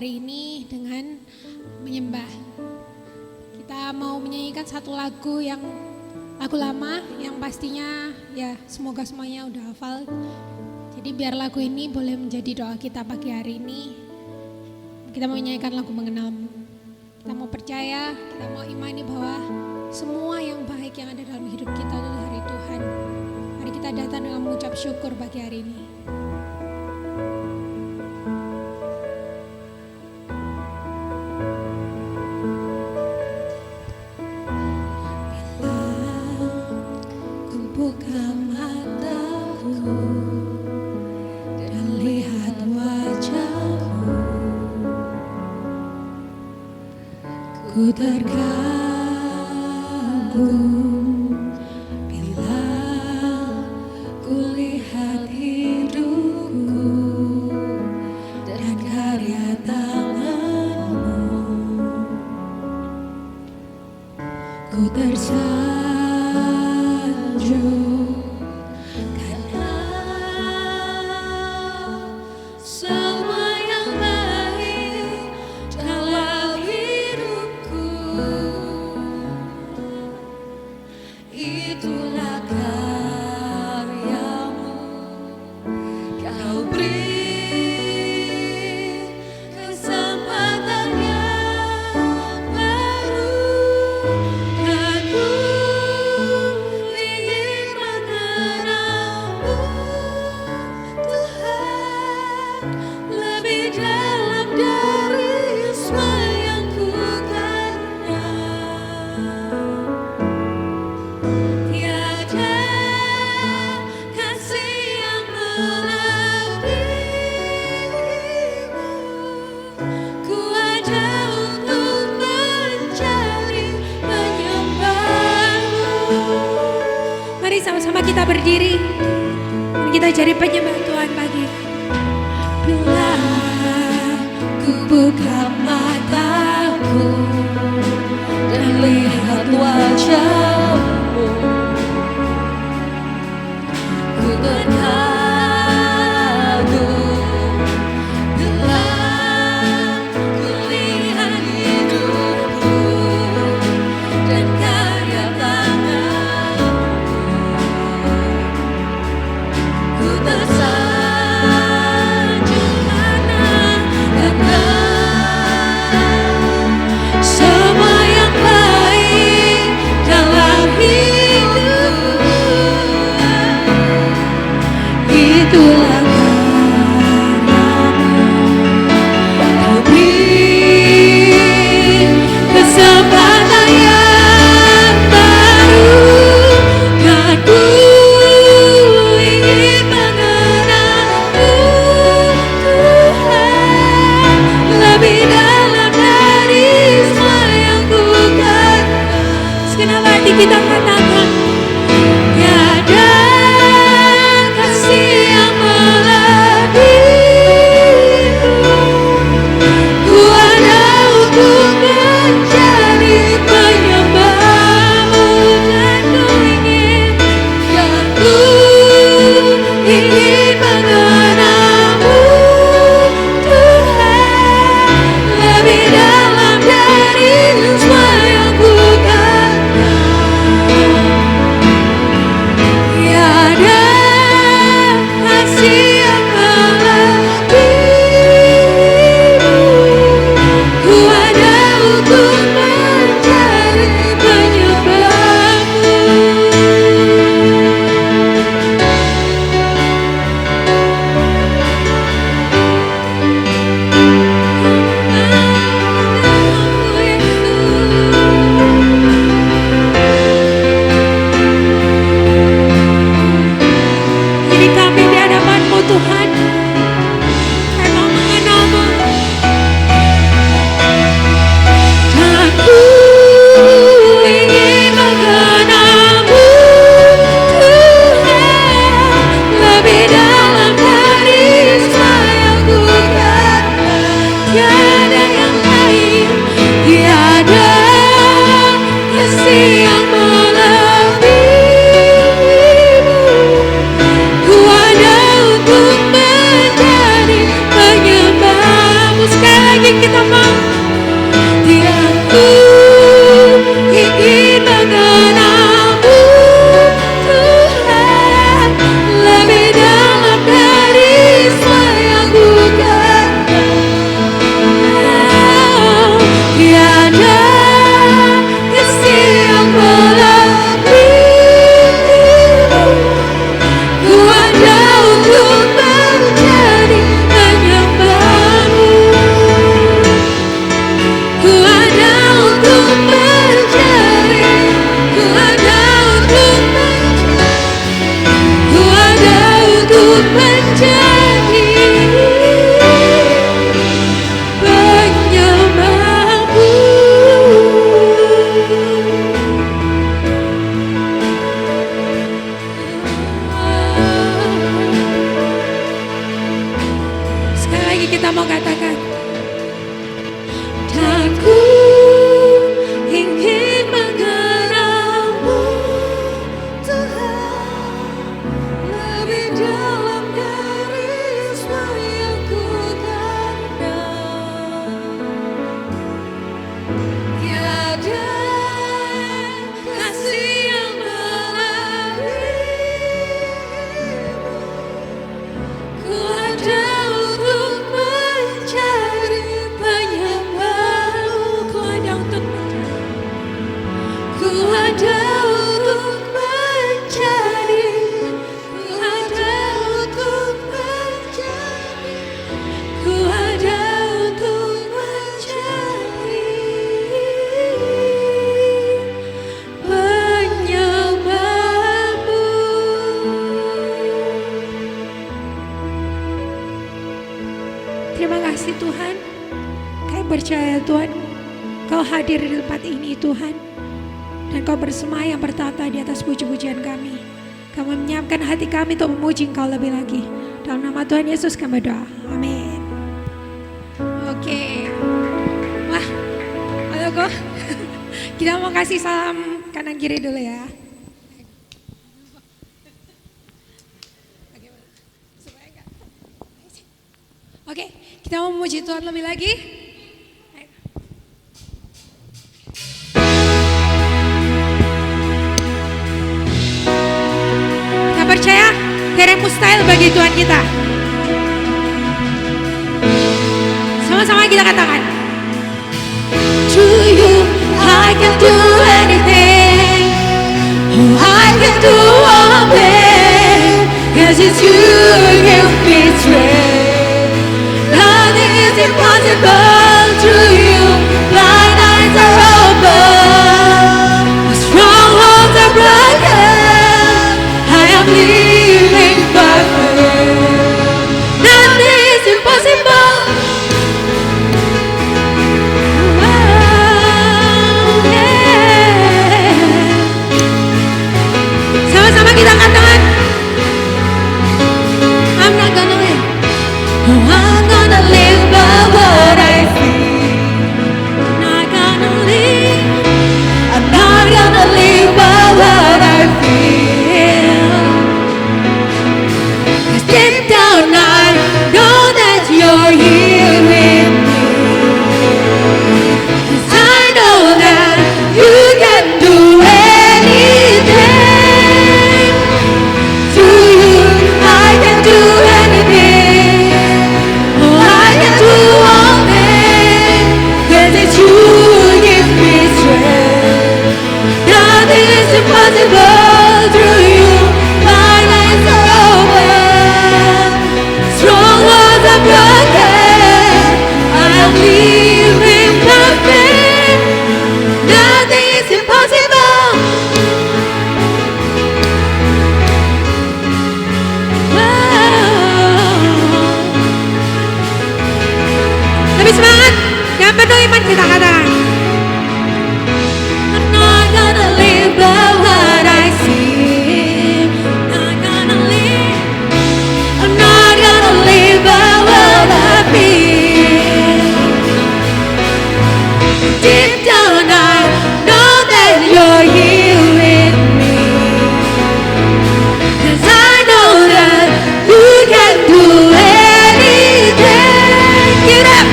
hari ini dengan menyembah. Kita mau menyanyikan satu lagu lama yang pastinya ya semoga semuanya udah hafal. Jadi biar lagu ini boleh menjadi doa kita pagi hari ini. Kita mau menyanyikan lagu mengenalmu. Kita mau percaya, kita mau imani bahwa semua yang baik yang ada dalam hidup kita itu dari Tuhan. Mari kita datang dengan mengucap syukur pagi hari ini. Buka mataku dan lihat wajahmu, ku terkagum bila ku lihat hidupku dan karya tanganmu, ku tersanjung karena semua yang baik dalam hidupku, itulah karyamu. Kau beri kesempatan yang baru, aku ingin mengenalmu Tuhan lebih dalam dari semua yang ku kenal. Tiada kasih yang melebihimu, ku ada untuk mencari penyembahmu. Mari sama-sama kita berdiri. Mari kita cari penyembah Tuhan pagi. Bila ku buka mataku dan lihat wajahmu, ku terkagum bila ku lihat hidupku dan karya tanganmu, ku tersanjung karena semua yang baik dalam lagi kita mau katakan. Dan ku ingin mengenalmu Tuhan, lebih dalam dari semua yang ku kenal. Tiada kasih yang melebihimu. Ku ada untuk mencari penyembahmu. Ku ada untuk mencari. Ku ada untuk mencari. Ku ada untuk mencari penyembahmu. Terima kasih Tuhan. Kami percaya Tuhan, Kau hadir di tempat ini Tuhan. Dan Kau bersemayam bertata di atas puji-pujian kami. Kami menyiapkan hati kami untuk memuji Engkau lebih lagi. Dalam nama Tuhan Yesus kami berdoa. Amin. Oke. Wah, halo kok. Kita mau kasih salam kanan kiri dulu ya. Oke, kita mau memuji Tuhan lebih lagi. Kita percaya tidak ada yang mustahil bagi Tuhan kita. Sama-sama kita katakan. To you I can do anything. Oh, I can do all things. 'Cause it's you who give me strength. Nothing is impossible to you. Blind eyes are open. Strongholds are broken. I am living by faith. Nothing is impossible. Sama-sama kita katakan. I'm not gonna live. Oh, I'm gonna live by what I see. Not gonna live. I'm not gonna live by what I feel. 'Cause deep down I know that you're here with me. 'Cause I know that you can do anything. To you I can do anything. Oh, I can do all things. 'Cause it's you who give me strength. Nothing is impossible through you. My eyes are open. Strongholds are broken. I am living by faith. Nothing is impossible. Lebih semangat dan penuh iman kita katakan. I'm not gonna live by what I see. Not gonna live. I'm not gonna live by what I feel. Deep down I know that you're here with me. 'Cause I know that you can do anything. Get up.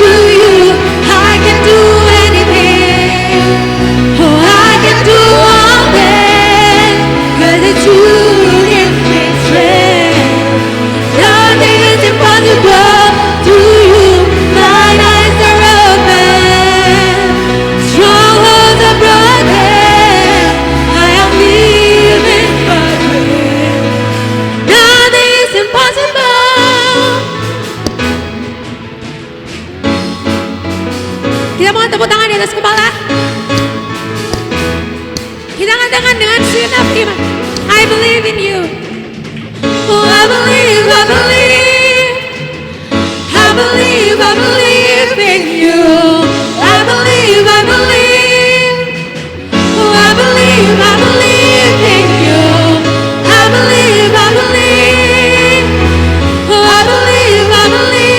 To you I can do anything. Oh, I can do all things. 'Cause it's you who give me strength. Nothing is impossible to you. My eyes are open. Strongholds are broken. I am living by faith. Nothing is impossible. Kita mau tepuk tangan di atas kepala. Kita katakan dengan segenap iman. I believe in you. Oh, I believe, I believe. I believe, I believe in you. I believe, I believe. Oh, I believe, I believe in you. I believe, I believe. Oh, I believe, I believe.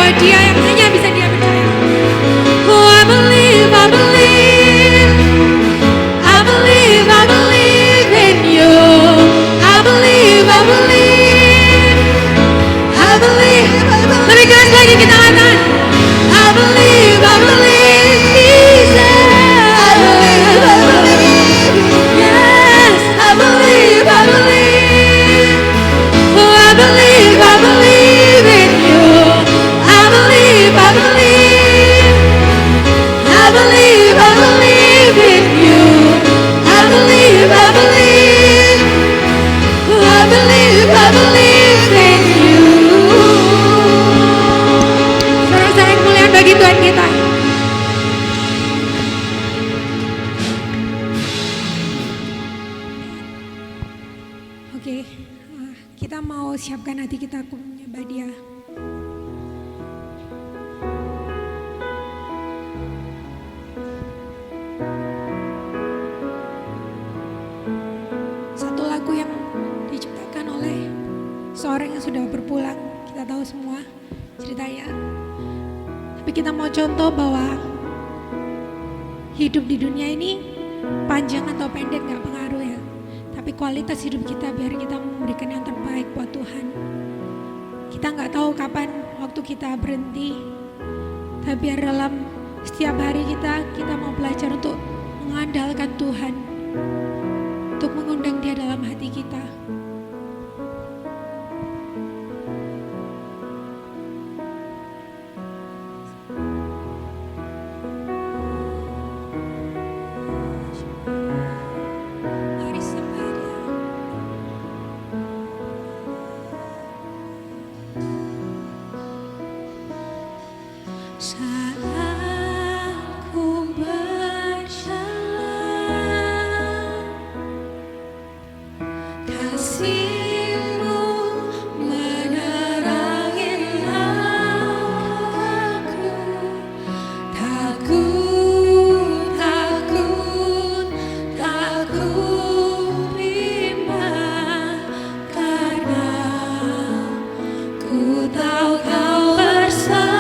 bahwa Dia yang hanya bisa Dia percaya. Oh, I believe, I believe. I believe, I believe in you. I believe, I believe. I believe, I believe. Lebih keras lagi kita katakan. I believe, Jesus. I believe, yes, I believe, I believe. Oh, I believe in you. I believe, I believe. I believe in you. I believe, I believe. Oh, I believe in you. Saudara-saudara yang mulia bagi Tuhan kita. Oke, kita mau siapkan hati kita untuk menyembah Dia. Satu lagu yang diciptakan oleh seorang yang sudah berpulang. Kita tahu semua ceritanya. Tapi kita mau contoh bahwa hidup di dunia ini panjang atau pendek gak pengaruh ya. Tapi kualitas hidup kita biar kita memberikan yang terbaik buat Tuhan. Kita gak tahu kapan waktu kita berhenti. Tapi biar dalam setiap hari kita mau belajar untuk mengandalkan Tuhan. Untuk mengundang Dia dalam hati kita. Mari sembah Dia. Saat ku berjalan, kasih-Mu menerangi langkahku. Takut bimbang, karena ku tahu Kau bersamaku.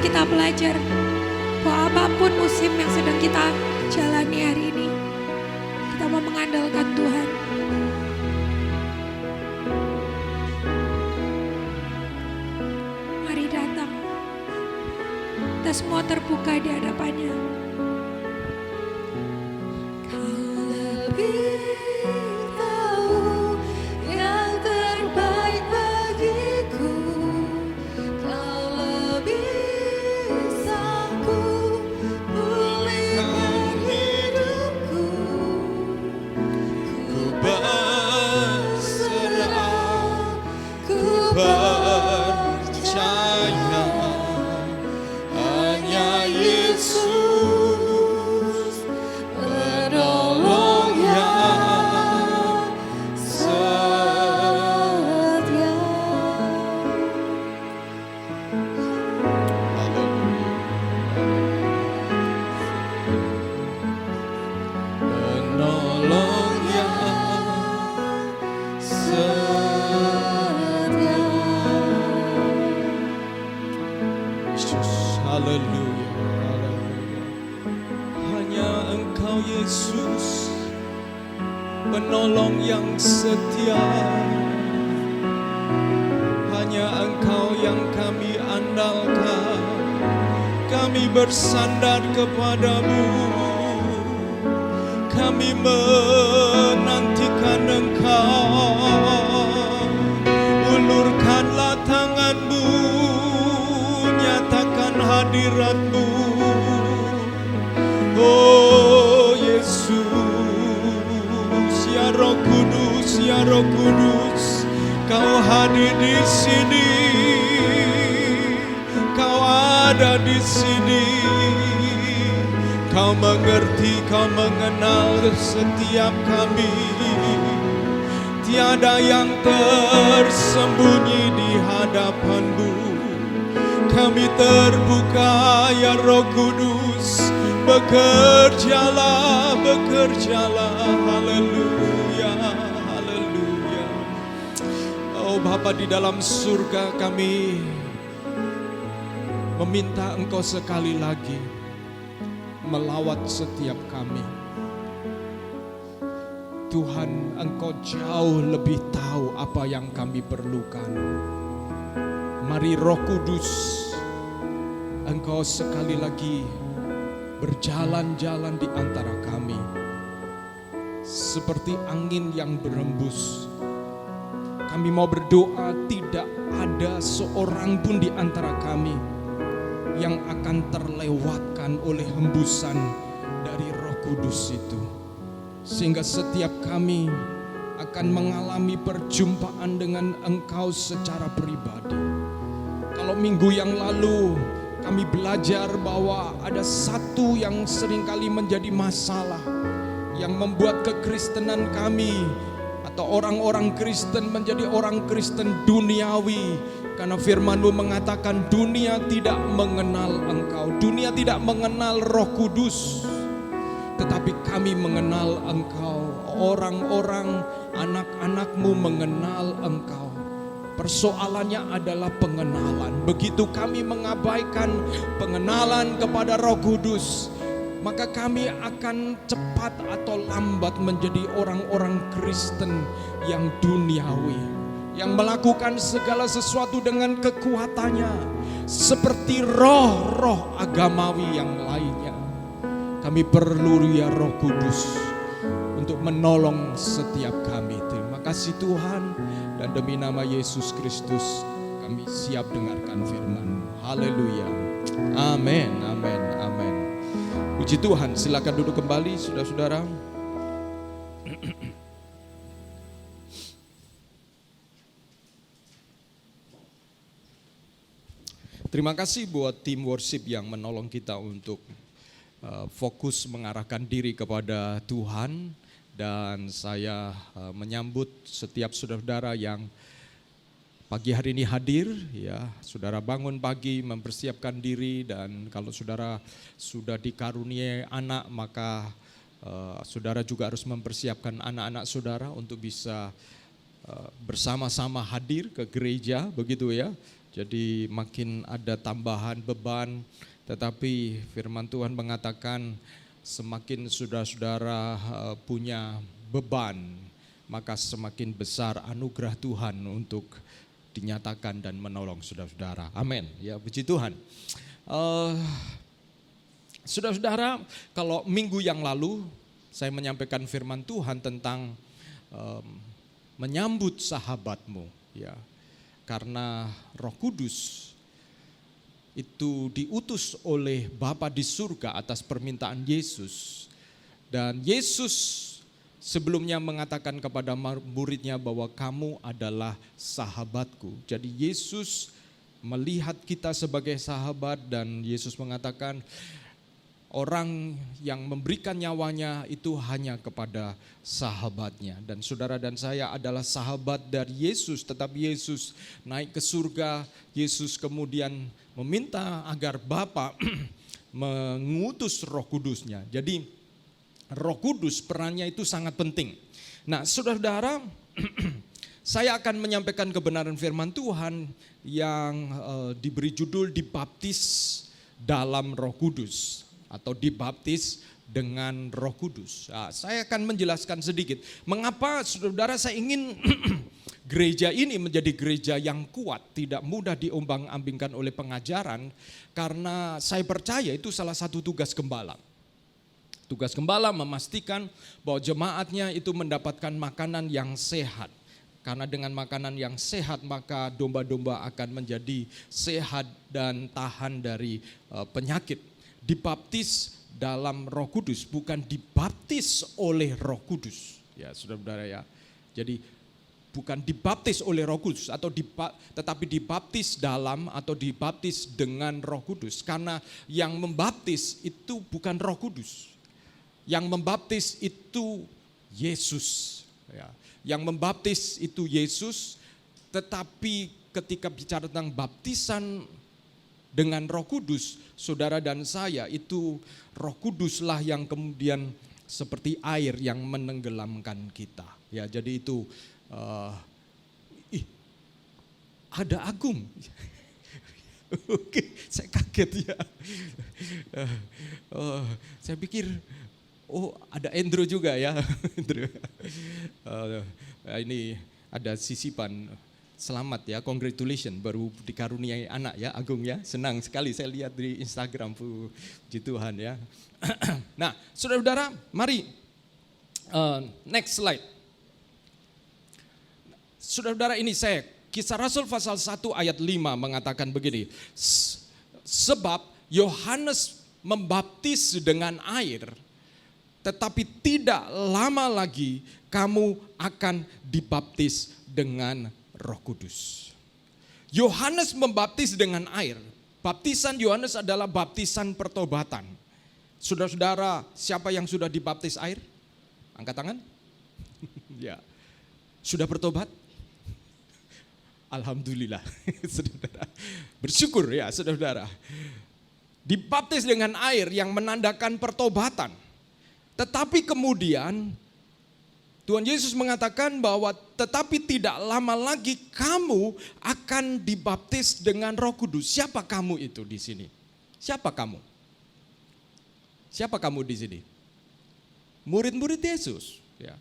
kita belajar bahwa apapun musim yang sedang kita jalani hari ini, kita mau mengandalkan Tuhan. Mari datang. Kita semua terbuka di hadapannya. Kau lebih tahu yang terbaik bagiku. Kau lebih sanggup pulihkan hidupku. Ku berserah, ku percaya hanya Yesus penolong yang setia. Penolong yang setia. Yesus, haleluya, haleluya. Hanya Engkau Yesus, penolong yang setia. Hanya Engkau yang kami andalkan. Kami bersandar kepadamu. Kami menantikan Engkau. Ulurkanlah tanganmu, nyatakan hadiratmu. Oh Yesus, ya Roh Kudus, ya Roh Kudus, Kau hadir di sini. Kau ada di sini. Kau mengerti, Kau mengenal setiap kami. Tiada yang tersembunyi di hadapan-Mu. Kami terbuka, ya Roh Kudus. Bekerjalah, bekerjalah. Haleluya, haleluya. Oh Bapa di dalam surga, kami meminta Engkau sekali lagi melawat setiap kami. Tuhan, Engkau jauh lebih tahu apa yang kami perlukan. Mari Roh Kudus, Engkau sekali lagi berjalan-jalan di antara kami. Seperti angin yang berembus. Kami mau berdoa, tidak ada seorang pun di antara kami yang akan terlewatkan oleh hembusan dari Roh Kudus itu. Sehingga setiap kami akan mengalami perjumpaan dengan Engkau secara pribadi. Kalau minggu yang lalu kami belajar bahwa ada satu yang seringkali menjadi masalah yang membuat kekristenan kami atau orang-orang Kristen menjadi orang Kristen duniawi. Karena firman-Mu mengatakan dunia tidak mengenal Engkau, dunia tidak mengenal Roh Kudus, tetapi kami mengenal Engkau. Orang-orang, anak-anak-Mu mengenal Engkau. Persoalannya adalah pengenalan. Begitu kami mengabaikan pengenalan kepada Roh Kudus, maka kami akan cepat atau lambat menjadi orang-orang Kristen yang duniawi, yang melakukan segala sesuatu dengan kekuatannya, seperti roh-roh agamawi yang lainnya. Kami perlu ya Roh Kudus untuk menolong setiap kami. Terima kasih Tuhan, dan demi nama Yesus Kristus kami siap dengarkan firman. Haleluya. Amin, amin, amin. Puji Tuhan, silakan duduk kembali saudara-saudara. Terima kasih buat tim worship yang menolong kita untuk fokus mengarahkan diri kepada Tuhan. Dan saya menyambut setiap saudara-saudara yang pagi hari ini hadir, ya, saudara bangun pagi mempersiapkan diri, dan kalau saudara sudah dikaruniai anak, maka saudara juga harus mempersiapkan anak-anak saudara untuk bisa bersama-sama hadir ke gereja, begitu ya. Jadi makin ada tambahan beban, tetapi firman Tuhan mengatakan semakin saudara-saudara punya beban, maka semakin besar anugerah Tuhan untuk dinyatakan dan menolong saudara-saudara. Amin. Ya, puji Tuhan. Saudara-saudara, kalau minggu yang lalu saya menyampaikan firman Tuhan tentang menyambut sahabatmu, ya. Karena Roh Kudus itu diutus oleh Bapa di surga atas permintaan Yesus. Dan Yesus sebelumnya mengatakan kepada muridnya bahwa kamu adalah sahabatku. Jadi Yesus melihat kita sebagai sahabat dan Yesus mengatakan orang yang memberikan nyawanya itu hanya kepada sahabatnya. Dan saudara dan saya adalah sahabat dari Yesus, tetapi Yesus naik ke surga. Yesus kemudian meminta agar Bapa mengutus Roh Kudusnya. Jadi Roh Kudus perannya itu sangat penting. Nah, saudara-saudara, saya akan menyampaikan kebenaran firman Tuhan yang diberi judul dibaptis dalam Roh Kudus atau dibaptis dengan Roh Kudus. Nah, saya akan menjelaskan sedikit mengapa saudara saya ingin gereja ini menjadi gereja yang kuat, tidak mudah diombang-ambingkan oleh pengajaran, karena saya percaya itu salah satu tugas gembala. Tugas gembala memastikan bahwa jemaatnya itu mendapatkan makanan yang sehat. Karena dengan makanan yang sehat maka domba-domba akan menjadi sehat dan tahan dari penyakit. Dibaptis dalam Roh Kudus, bukan dibaptis oleh Roh Kudus. Ya, saudara-saudara ya. Jadi bukan dibaptis oleh Roh Kudus tetapi dibaptis dalam atau dibaptis dengan Roh Kudus. Karena yang membaptis itu bukan Roh Kudus. Yang membaptis itu Yesus. Ya. Yang membaptis itu Yesus, tetapi ketika bicara tentang baptisan dengan Roh Kudus, saudara dan saya itu Roh Kuduslah yang kemudian seperti air yang menenggelamkan kita. Ya, jadi itu ada Agung. Oke, saya kaget ya. Saya pikir ada Andrew juga ya. Andrew. Ini ada sisipan. Selamat ya, congratulations, baru dikaruniai anak ya Agung ya. Senang sekali saya lihat di Instagram, puji Tuhan ya. Nah, saudara-saudara, mari next slide. Saudara-saudara, ini saya Kisah Rasul pasal 1 ayat 5 mengatakan begini. Sebab Yohanes membaptis dengan air, tetapi tidak lama lagi kamu akan dibaptis dengan Roh Kudus. Yohanes membaptis dengan air. Baptisan Yohanes adalah baptisan pertobatan. Saudara-saudara, siapa yang sudah dibaptis air? Angkat tangan. Ya. Sudah bertobat? Alhamdulillah. Saudara. Bersyukur ya, saudara-saudara. Dibaptis dengan air yang menandakan pertobatan. Tetapi kemudian Tuhan Yesus mengatakan bahwa tetapi tidak lama lagi kamu akan dibaptis dengan Roh Kudus. Siapa kamu itu di sini? Siapa kamu? Siapa kamu di sini? Murid-murid Yesus. Ya.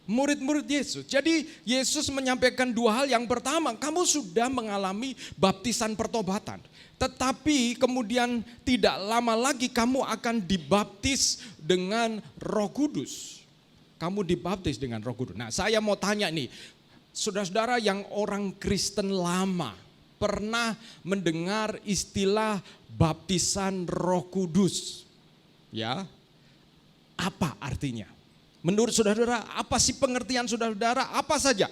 Murid-murid Yesus. Jadi Yesus menyampaikan dua hal. Yang pertama, kamu sudah mengalami baptisan pertobatan. Tetapi kemudian tidak lama lagi kamu akan dibaptis dengan Roh Kudus. Kamu dibaptis dengan Roh Kudus. Nah, saya mau tanya nih, saudara-saudara yang orang Kristen lama pernah mendengar istilah baptisan Roh Kudus? Ya, apa artinya? Menurut saudara-saudara, apa sih pengertian saudara-saudara? Apa saja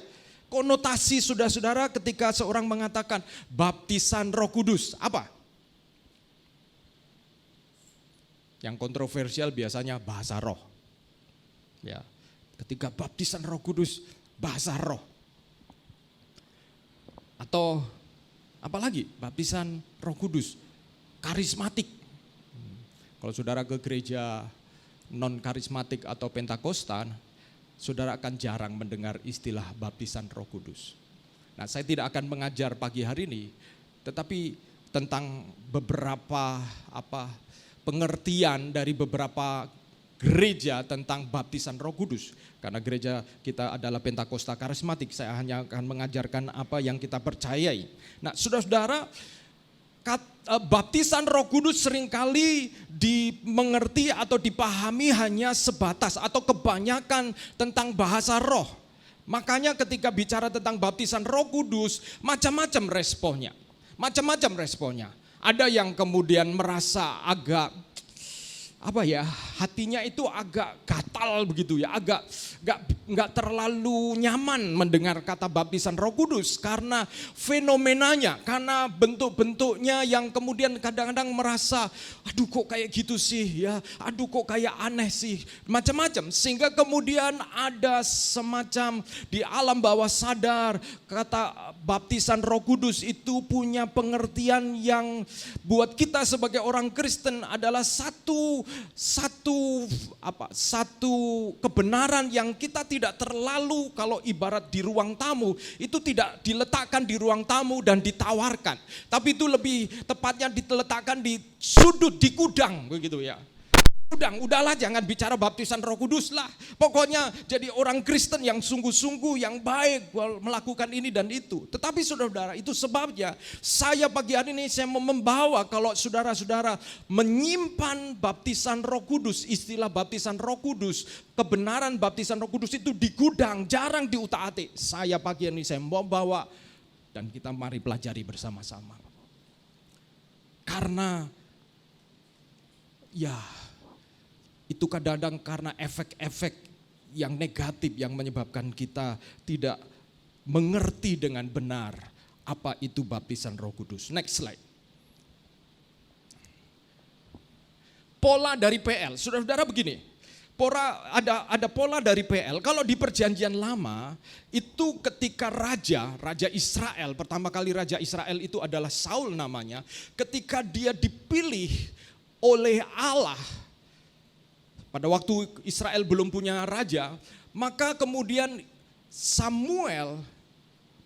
konotasi saudara-saudara ketika seorang mengatakan baptisan Roh Kudus? Apa? Yang kontroversial biasanya bahasa roh. Ya. Ketika baptisan Roh Kudus, bahasa roh. Atau apalagi baptisan Roh Kudus, karismatik. Kalau saudara ke gereja non karismatik atau Pentakostan, saudara akan jarang mendengar istilah baptisan Roh Kudus. Nah, saya tidak akan mengajar pagi hari ini tetapi tentang beberapa pengertian dari beberapa gereja tentang baptisan Roh Kudus. Karena gereja kita adalah Pentakosta Karismatik, saya hanya akan mengajarkan apa yang kita percayai. Nah, saudara-saudara, baptisan Roh Kudus seringkali dimengerti atau dipahami hanya sebatas atau kebanyakan tentang bahasa roh. Makanya ketika bicara tentang baptisan Roh Kudus, macam-macam responnya. Ada yang kemudian merasa agak hatinya itu agak gatal begitu ya, agak nggak terlalu nyaman mendengar kata baptisan Roh Kudus karena fenomenanya, karena bentuk-bentuknya yang kemudian kadang-kadang merasa, aduh kok kayak gitu sih ya, aduh kok kayak aneh sih, macam-macam. Sehingga kemudian ada semacam di alam bawah sadar kata baptisan Roh Kudus itu punya pengertian yang buat kita sebagai orang Kristen adalah satu kebenaran yang kita tidak terlalu, kalau ibarat di ruang tamu itu tidak diletakkan di ruang tamu dan ditawarkan, tapi itu lebih tepatnya diletakkan di sudut, di gudang begitu ya. Udahlah jangan bicara baptisan Roh Kudus lah. Pokoknya jadi orang Kristen yang sungguh-sungguh, yang baik melakukan ini dan itu. Tetapi saudara-saudara, itu sebabnya saya pagi hari ini saya mau membawa, kalau saudara-saudara menyimpan baptisan Roh Kudus, istilah baptisan Roh Kudus, kebenaran baptisan Roh Kudus itu di gudang, jarang diutak-atik. Saya pagi ini saya mau bawa dan kita mari pelajari bersama-sama. Karena itu kadang-kadang karena efek-efek yang negatif yang menyebabkan kita tidak mengerti dengan benar apa itu baptisan Roh Kudus. Next slide. Pola dari PL, saudara-saudara begini. Ada pola dari PL. Kalau di Perjanjian Lama itu ketika Raja Israel, pertama kali Raja Israel itu adalah Saul namanya, ketika dia dipilih oleh Allah. Pada waktu Israel belum punya raja, maka kemudian Samuel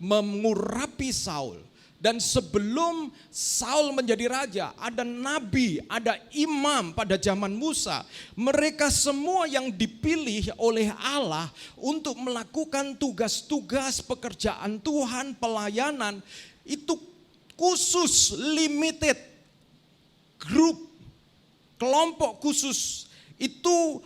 mengurapi Saul. Dan sebelum Saul menjadi raja, ada nabi, ada imam pada zaman Musa. Mereka semua yang dipilih oleh Allah untuk melakukan tugas-tugas pekerjaan Tuhan, pelayanan, itu khusus, limited group, kelompok khusus. Itu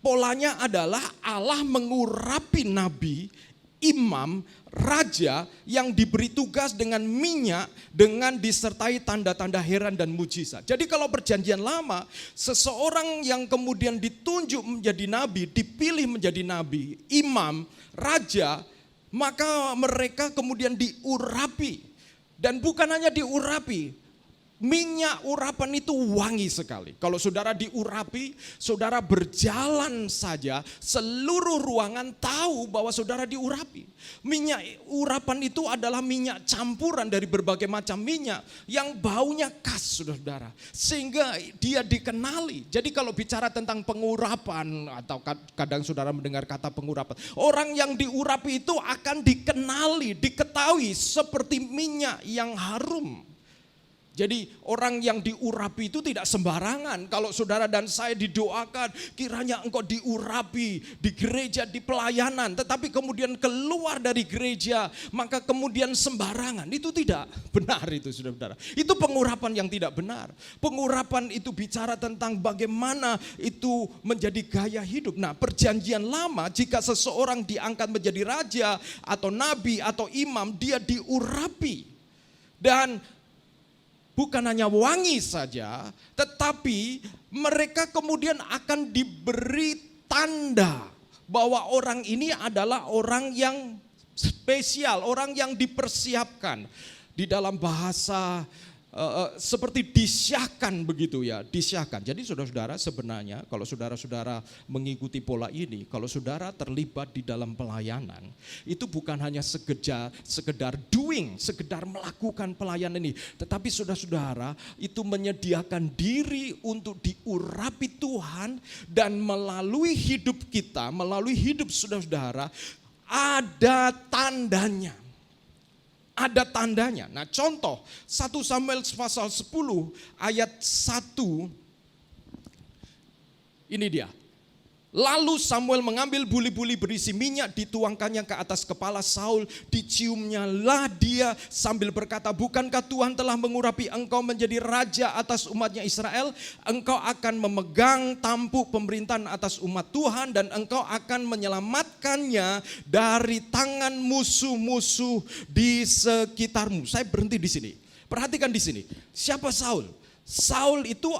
polanya adalah Allah mengurapi nabi, imam, raja yang diberi tugas dengan minyak, dengan disertai tanda-tanda heran dan mujizat. Jadi kalau Perjanjian Lama, seseorang yang kemudian ditunjuk menjadi nabi, dipilih menjadi nabi, imam, raja, maka mereka kemudian diurapi. Dan bukan hanya diurapi, minyak urapan itu wangi sekali. Kalau saudara diurapi, saudara berjalan saja, seluruh ruangan tahu bahwa saudara diurapi. Minyak urapan itu adalah minyak campuran dari berbagai macam minyak yang baunya khas, saudara. Sehingga dia dikenali. Jadi kalau bicara tentang pengurapan, atau kadang saudara mendengar kata pengurapan, orang yang diurapi itu akan dikenali, diketahui seperti minyak yang harum. Jadi orang yang diurapi itu tidak sembarangan. Kalau saudara dan saya didoakan, kiranya engkau diurapi di gereja, di pelayanan. Tetapi kemudian keluar dari gereja, maka kemudian sembarangan. Itu tidak benar itu, saudara-saudara. Itu pengurapan yang tidak benar. Pengurapan itu bicara tentang bagaimana itu menjadi gaya hidup. Nah, Perjanjian Lama, jika seseorang diangkat menjadi raja atau nabi atau imam, dia diurapi. Dan bukan hanya wangi saja, tetapi mereka kemudian akan diberi tanda bahwa orang ini adalah orang yang spesial, orang yang dipersiapkan. Di dalam bahasa seperti disyahkan begitu ya, disyahkan. Jadi saudara-saudara, sebenarnya kalau saudara-saudara mengikuti pola ini, kalau saudara terlibat di dalam pelayanan, itu bukan hanya sekedar doing, sekedar melakukan pelayanan ini, tetapi saudara-saudara itu menyediakan diri untuk diurapi Tuhan, dan melalui hidup kita, melalui hidup saudara-saudara, ada tandanya. ada tandanya. Nah contoh 1 Samuel pasal 10 ayat 1, ini dia. Lalu Samuel mengambil buli-buli berisi minyak, dituangkannya ke atas kepala Saul, diciumnyalah dia sambil berkata, bukankah Tuhan telah mengurapi engkau menjadi raja atas umatnya Israel? Engkau akan memegang tampuk pemerintahan atas umat Tuhan dan engkau akan menyelamatkannya dari tangan musuh-musuh di sekitarmu. Saya berhenti di sini. Perhatikan di sini. Siapa Saul? Saul itu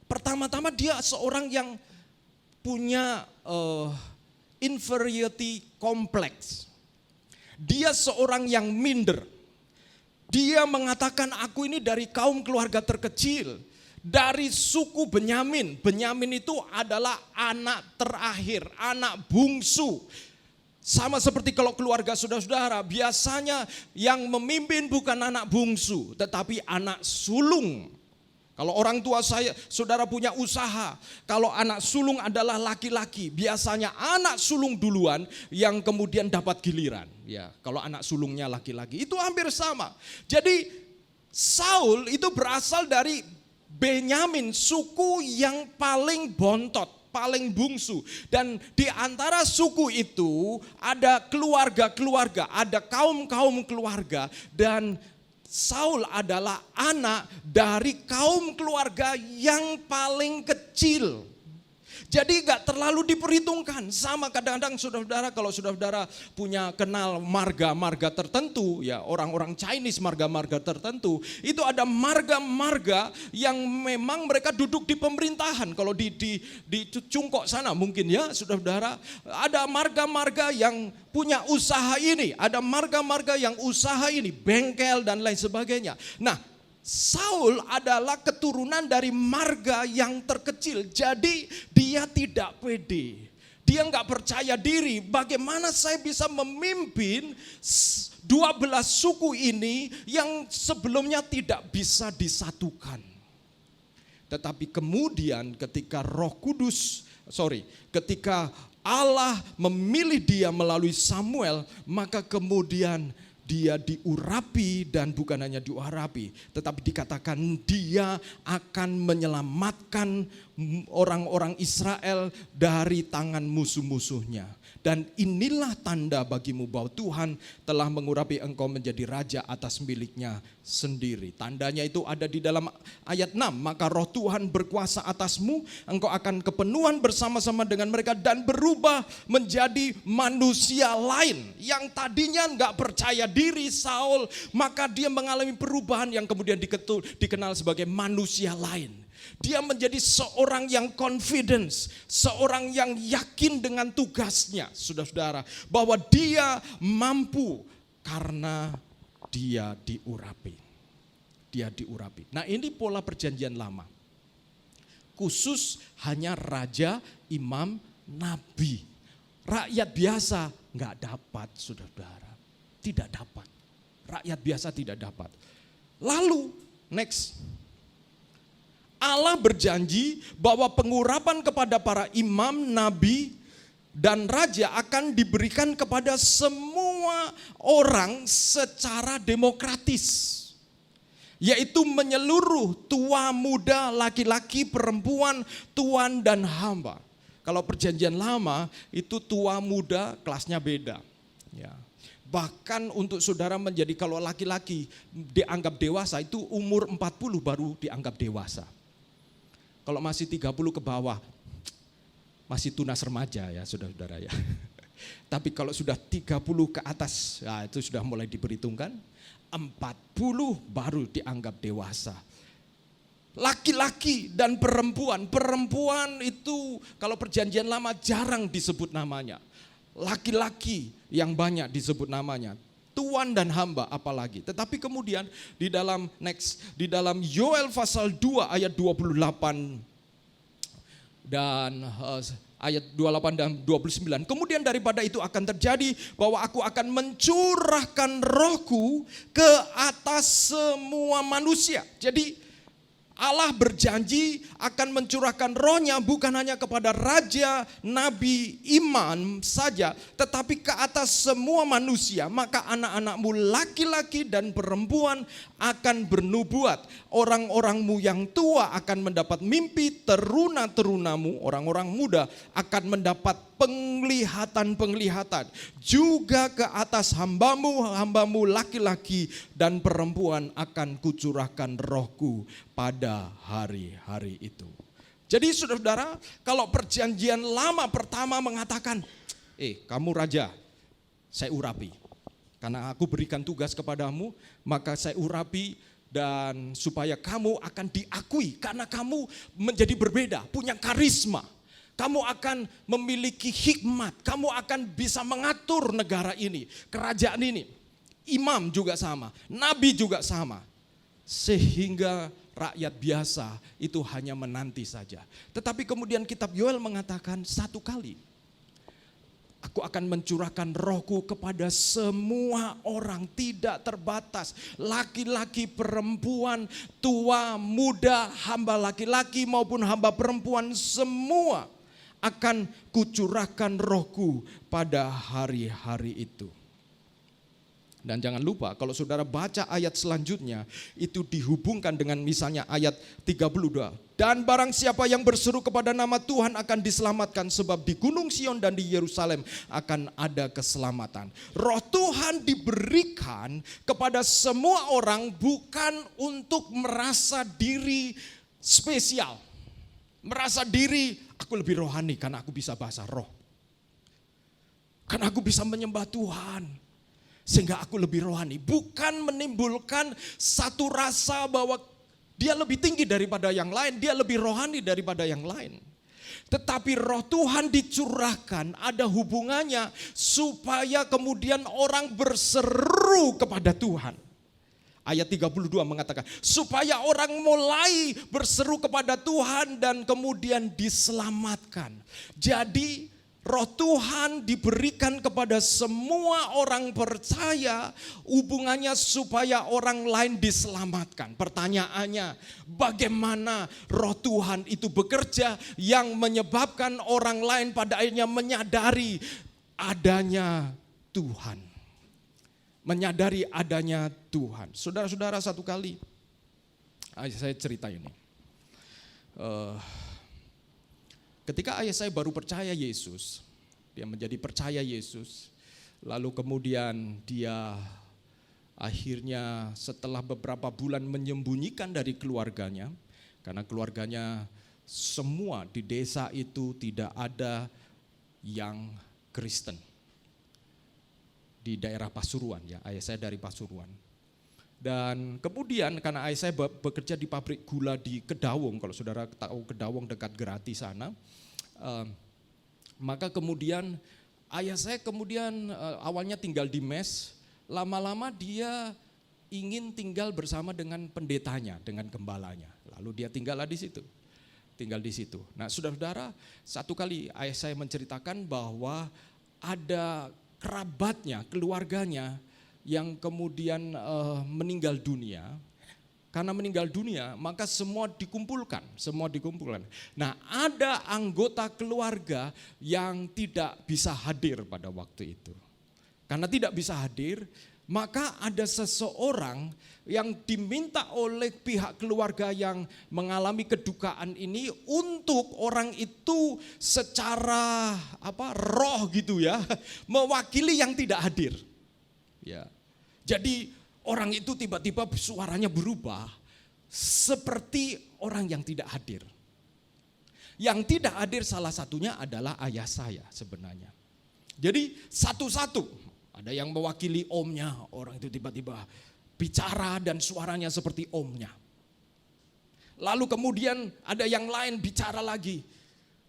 pertama-tama dia seorang yang punya inferiority complex. Dia seorang yang minder. Dia mengatakan, aku ini dari kaum keluarga terkecil, dari suku Benyamin. Benyamin itu adalah anak terakhir, anak bungsu. Sama seperti kalau keluarga saudara-saudara, biasanya yang memimpin bukan anak bungsu, tetapi anak sulung. Kalau orang tua saudara punya usaha, kalau anak sulung adalah laki-laki, biasanya anak sulung duluan yang kemudian dapat giliran. Ya, kalau anak sulungnya laki-laki, itu hampir sama. Jadi Saul itu berasal dari Benyamin, suku yang paling bontot, paling bungsu. Dan di antara suku itu ada keluarga-keluarga, ada kaum-kaum keluarga, dan Saul adalah anak dari kaum keluarga yang paling kecil. Jadi gak terlalu diperhitungkan. Sama kadang-kadang saudara-saudara, kalau saudara-saudara punya kenal marga-marga tertentu, ya orang-orang Chinese marga-marga tertentu, itu ada marga-marga yang memang mereka duduk di pemerintahan. Kalau di Cungkok sana mungkin ya saudara-saudara, ada marga-marga yang punya usaha ini, ada marga-marga yang usaha ini, bengkel dan lain sebagainya. Nah, Saul adalah keturunan dari marga yang terkecil, jadi dia tidak pede. Dia nggak percaya diri, bagaimana saya bisa memimpin 12 suku ini yang sebelumnya tidak bisa disatukan. Tetapi kemudian ketika ketika Allah memilih dia melalui Samuel, maka kemudian dia diurapi, dan bukan hanya diurapi, tetapi dikatakan dia akan menyelamatkan orang-orang Israel dari tangan musuh-musuhnya. Dan inilah tanda bagimu bahwa Tuhan telah mengurapi engkau menjadi raja atas miliknya sendiri. Tandanya itu ada di dalam ayat 6. Maka roh Tuhan berkuasa atasmu, engkau akan kepenuhan bersama-sama dengan mereka dan berubah menjadi manusia lain. Yang tadinya enggak percaya diri Saul, maka dia mengalami perubahan yang kemudian dikenal sebagai manusia lain. Dia menjadi seorang yang confidence, seorang yang yakin dengan tugasnya, saudara-saudara, bahwa dia mampu karena dia diurapi. Dia diurapi. Nah, ini pola perjanjian lama. Khusus hanya raja, imam, nabi. Rakyat biasa nggak dapat, saudara-saudara. Tidak dapat. Rakyat biasa tidak dapat. Lalu, next. Allah berjanji bahwa pengurapan kepada para imam, nabi, dan raja akan diberikan kepada semua orang secara demokratis. Yaitu menyeluruh tua, muda, laki-laki, perempuan, tuan dan hamba. Kalau perjanjian lama itu tua, muda kelasnya beda. Ya. Bahkan untuk saudara menjadi, kalau laki-laki dianggap dewasa itu umur 40 baru dianggap dewasa. Kalau masih 30 ke bawah, masih tunas remaja ya saudara-saudara ya. Tapi kalau sudah 30 ke atas, ya itu sudah mulai diperhitungkan. 40 baru dianggap dewasa. Laki-laki dan perempuan. Perempuan itu kalau perjanjian lama jarang disebut namanya. Laki-laki yang banyak disebut namanya. Tuan dan hamba apalagi. Tetapi kemudian di dalam Yoel pasal 2 ayat 28 dan ayat 28 dan 29. Kemudian daripada itu akan terjadi bahwa aku akan mencurahkan rohku ke atas semua manusia. Jadi Allah berjanji akan mencurahkan rohnya bukan hanya kepada raja, nabi, imam saja, tetapi ke atas semua manusia. Maka anak-anakmu laki-laki dan perempuan akan bernubuat. Orang-orangmu yang tua akan mendapat mimpi, teruna-terunamu, orang-orang muda akan mendapat penglihatan-penglihatan. Juga ke atas hambamu laki-laki dan perempuan akan kucurahkan rohku pada hari-hari itu. Jadi saudara-saudara, kalau perjanjian lama pertama mengatakan, kamu raja, saya urapi. Karena aku berikan tugas kepadamu, maka saya urapi dan supaya kamu akan diakui. Karena kamu menjadi berbeda, punya karisma. Kamu akan memiliki hikmat, kamu akan bisa mengatur negara ini, kerajaan ini. Imam juga sama, nabi juga sama. Sehingga rakyat biasa itu hanya menanti saja. Tetapi kemudian kitab Yoel mengatakan satu kali, aku akan mencurahkan rohku kepada semua orang, tidak terbatas. Laki-laki, perempuan, tua, muda, hamba laki-laki maupun hamba perempuan, semua akan kucurahkan rohku pada hari-hari itu. Dan jangan lupa kalau saudara baca ayat selanjutnya itu dihubungkan dengan misalnya ayat 32. Dan barang siapa yang berseru kepada nama Tuhan akan diselamatkan, sebab di Gunung Sion dan di Yerusalem akan ada keselamatan. Roh Tuhan diberikan kepada semua orang bukan untuk merasa diri spesial. Merasa diri aku lebih rohani karena aku bisa bahasa roh. Karena aku bisa menyembah Tuhan. Sehingga aku lebih rohani. Bukan menimbulkan satu rasa bahwa dia lebih tinggi daripada yang lain. Dia lebih rohani daripada yang lain. Tetapi roh Tuhan dicurahkan ada hubungannya supaya kemudian orang berseru kepada Tuhan. Ayat 32 mengatakan, supaya orang mulai berseru kepada Tuhan dan kemudian diselamatkan. Jadi roh Tuhan diberikan kepada semua orang percaya, hubungannya supaya orang lain diselamatkan. Pertanyaannya, bagaimana roh Tuhan itu bekerja yang menyebabkan orang lain pada akhirnya menyadari adanya Tuhan. Menyadari adanya Tuhan. Saudara-saudara, satu kali saya cerita ini. Ketika ayah saya baru percaya Yesus, dia menjadi percaya Yesus, lalu kemudian dia akhirnya setelah beberapa bulan menyembunyikan dari keluarganya, karena keluarganya semua di desa itu tidak ada yang Kristen. Di daerah Pasuruan, ya, ayah saya dari Pasuruan. Dan kemudian karena ayah saya bekerja di pabrik gula di Kedawung, kalau saudara tahu Kedawung dekat Gerati sana, maka kemudian ayah saya kemudian awalnya tinggal di mes, lama-lama dia ingin tinggal bersama dengan pendetanya, dengan gembalanya. Lalu dia tinggal di situ. Nah, saudara-saudara, satu kali ayah saya menceritakan bahwa ada kerabatnya, keluarganya yang kemudian meninggal dunia. Karena meninggal dunia, maka semua dikumpulkan. Nah, ada anggota keluarga yang tidak bisa hadir pada waktu itu. Karena tidak bisa hadir, maka ada seseorang yang diminta oleh pihak keluarga yang mengalami kedukaan ini untuk orang itu secara roh gitu ya, mewakili yang tidak hadir. Ya. Jadi orang itu tiba-tiba suaranya berubah seperti orang yang tidak hadir. Yang tidak hadir salah satunya adalah ayah saya sebenarnya. Jadi satu-satu. Ada yang mewakili omnya, orang itu tiba-tiba bicara dan suaranya seperti omnya. Lalu kemudian ada yang lain bicara lagi.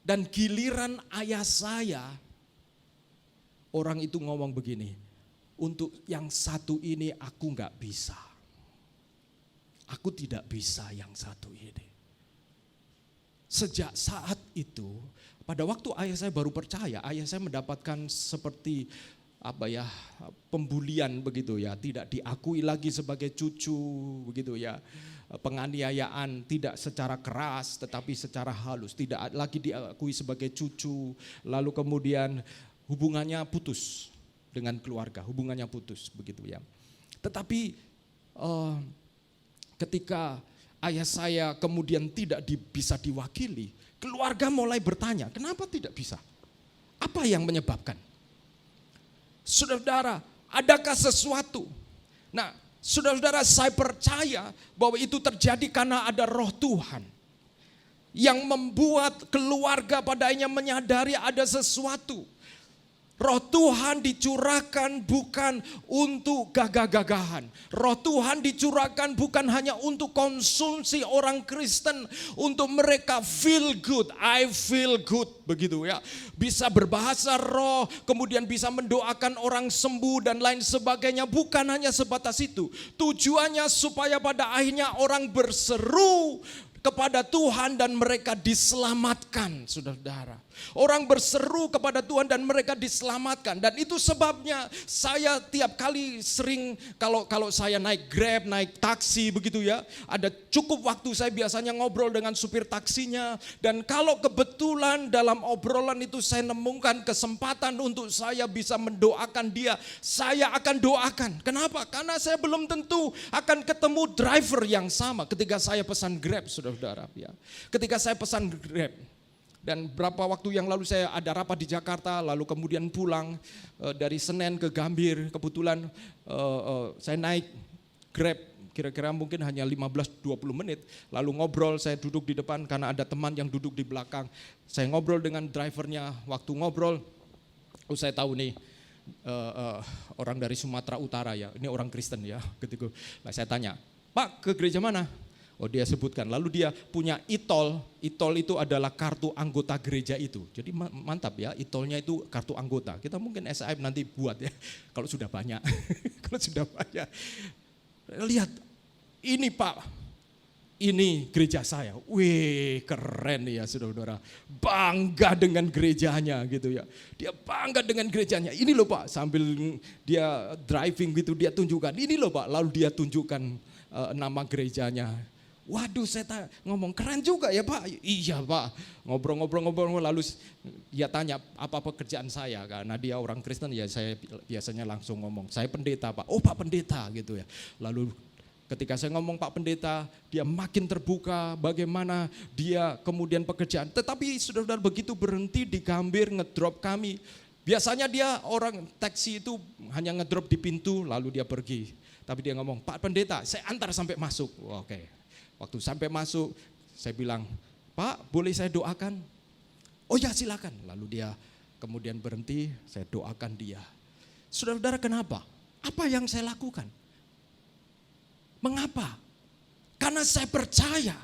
Dan giliran ayah saya, orang itu ngomong begini, untuk yang satu ini aku gak bisa. Aku tidak bisa yang satu ini. Sejak saat itu, pada waktu ayah saya baru percaya, ayah saya mendapatkan seperti pembulian begitu ya, tidak diakui lagi sebagai cucu begitu ya. Penganiayaan tidak secara keras tetapi secara halus, tidak lagi diakui sebagai cucu. Lalu kemudian hubungannya putus dengan keluarga, hubungannya putus begitu ya. Tetapi ketika ayah saya kemudian tidak bisa diwakili, keluarga mulai bertanya, kenapa tidak bisa? Apa yang menyebabkan? Saudara-saudara, adakah sesuatu? Nah, saudara-saudara, saya percaya bahwa itu terjadi karena ada Roh Tuhan yang membuat keluarga padanya menyadari ada sesuatu. Roh Tuhan dicurahkan bukan untuk gagah-gagahan. Roh Tuhan dicurahkan bukan hanya untuk konsumsi orang Kristen, untuk mereka feel good, I feel good begitu ya. Bisa berbahasa roh, kemudian bisa mendoakan orang sembuh dan lain sebagainya. Bukan hanya sebatas itu. Tujuannya supaya pada akhirnya orang berseru kepada Tuhan dan mereka diselamatkan, saudara-saudara. Orang berseru kepada Tuhan dan mereka diselamatkan. Dan itu sebabnya saya tiap kali sering kalau saya naik Grab, naik taksi begitu ya. Ada cukup waktu saya biasanya ngobrol dengan supir taksinya. Dan kalau kebetulan dalam obrolan itu saya nemukan kesempatan untuk saya bisa mendoakan dia, saya akan doakan. Kenapa? Karena saya belum tentu akan ketemu driver yang sama ketika saya pesan Grab, saudara-saudara ya. Ketika saya pesan Grab. Dan berapa waktu yang lalu saya ada rapat di Jakarta, lalu kemudian pulang dari Senen ke Gambir. Kebetulan saya naik Grab, kira-kira mungkin hanya 15-20 menit. Lalu ngobrol, saya duduk di depan karena ada teman yang duduk di belakang. Saya ngobrol dengan drivernya, waktu ngobrol, saya tahu nih orang dari Sumatera Utara ya, ini orang Kristen ya. Ketika saya tanya, Pak ke gereja mana? Oh dia sebutkan, lalu dia punya e-tol itu adalah kartu anggota gereja itu. Jadi mantap ya, e-tolnya itu kartu anggota. Kita mungkin SAM nanti buat ya, kalau sudah banyak. Kalau sudah banyak. Lihat, ini Pak, ini gereja saya. Wih keren ya saudara-saudara, bangga dengan gerejanya gitu ya. Dia bangga dengan gerejanya, ini loh Pak, sambil dia driving gitu dia tunjukkan, ini loh Pak, lalu dia tunjukkan nama gerejanya. Waduh saya ngomong keren juga ya Pak. Iya Pak, ngobrol-ngobrol lalu dia tanya apa pekerjaan saya. Karena dia orang Kristen ya saya biasanya langsung ngomong, saya pendeta Pak. Oh Pak pendeta gitu ya. Lalu ketika saya ngomong Pak pendeta, dia makin terbuka bagaimana dia kemudian pekerjaan. Tetapi saudara-saudara begitu berhenti di Gambir ngedrop kami. Biasanya dia orang taksi itu hanya ngedrop di pintu lalu dia pergi. Tapi dia ngomong, Pak pendeta saya antar sampai masuk. Oke. Waktu sampai masuk, saya bilang, Pak boleh saya doakan? Oh ya silakan. Lalu dia kemudian berhenti, saya doakan dia. Saudara-saudara kenapa? Apa yang saya lakukan? Mengapa? Karena saya percaya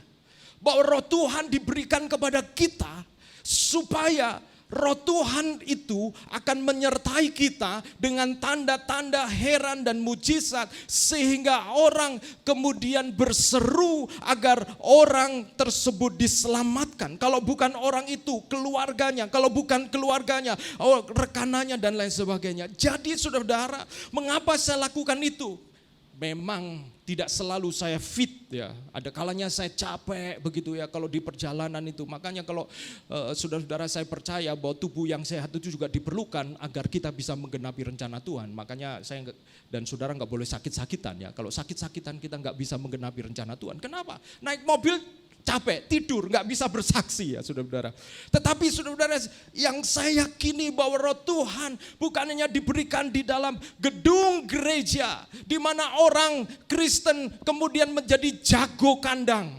bahwa Roh Tuhan diberikan kepada kita supaya Roh Tuhan itu akan menyertai kita dengan tanda-tanda heran dan mujizat sehingga orang kemudian berseru agar orang tersebut diselamatkan. Kalau bukan orang itu, keluarganya. Kalau bukan keluarganya, rekanannya dan lain sebagainya. Jadi saudara-saudara, mengapa saya lakukan itu? Memang tidak selalu saya fit ya, ada kalanya saya capek begitu ya kalau di perjalanan itu. Makanya kalau saudara-saudara saya percaya bahwa tubuh yang sehat itu juga diperlukan agar kita bisa menggenapi rencana Tuhan. Makanya saya dan saudara nggak boleh sakit-sakitan ya. Kalau sakit-sakitan kita nggak bisa menggenapi rencana Tuhan. Kenapa? Naik mobil capek, tidur, nggak bisa bersaksi ya saudara-saudara. Tetapi saudara-saudara yang saya yakini bahwa Roh Tuhan bukan hanya diberikan di dalam gedung gereja, di mana orang Kristen kemudian menjadi jago kandang.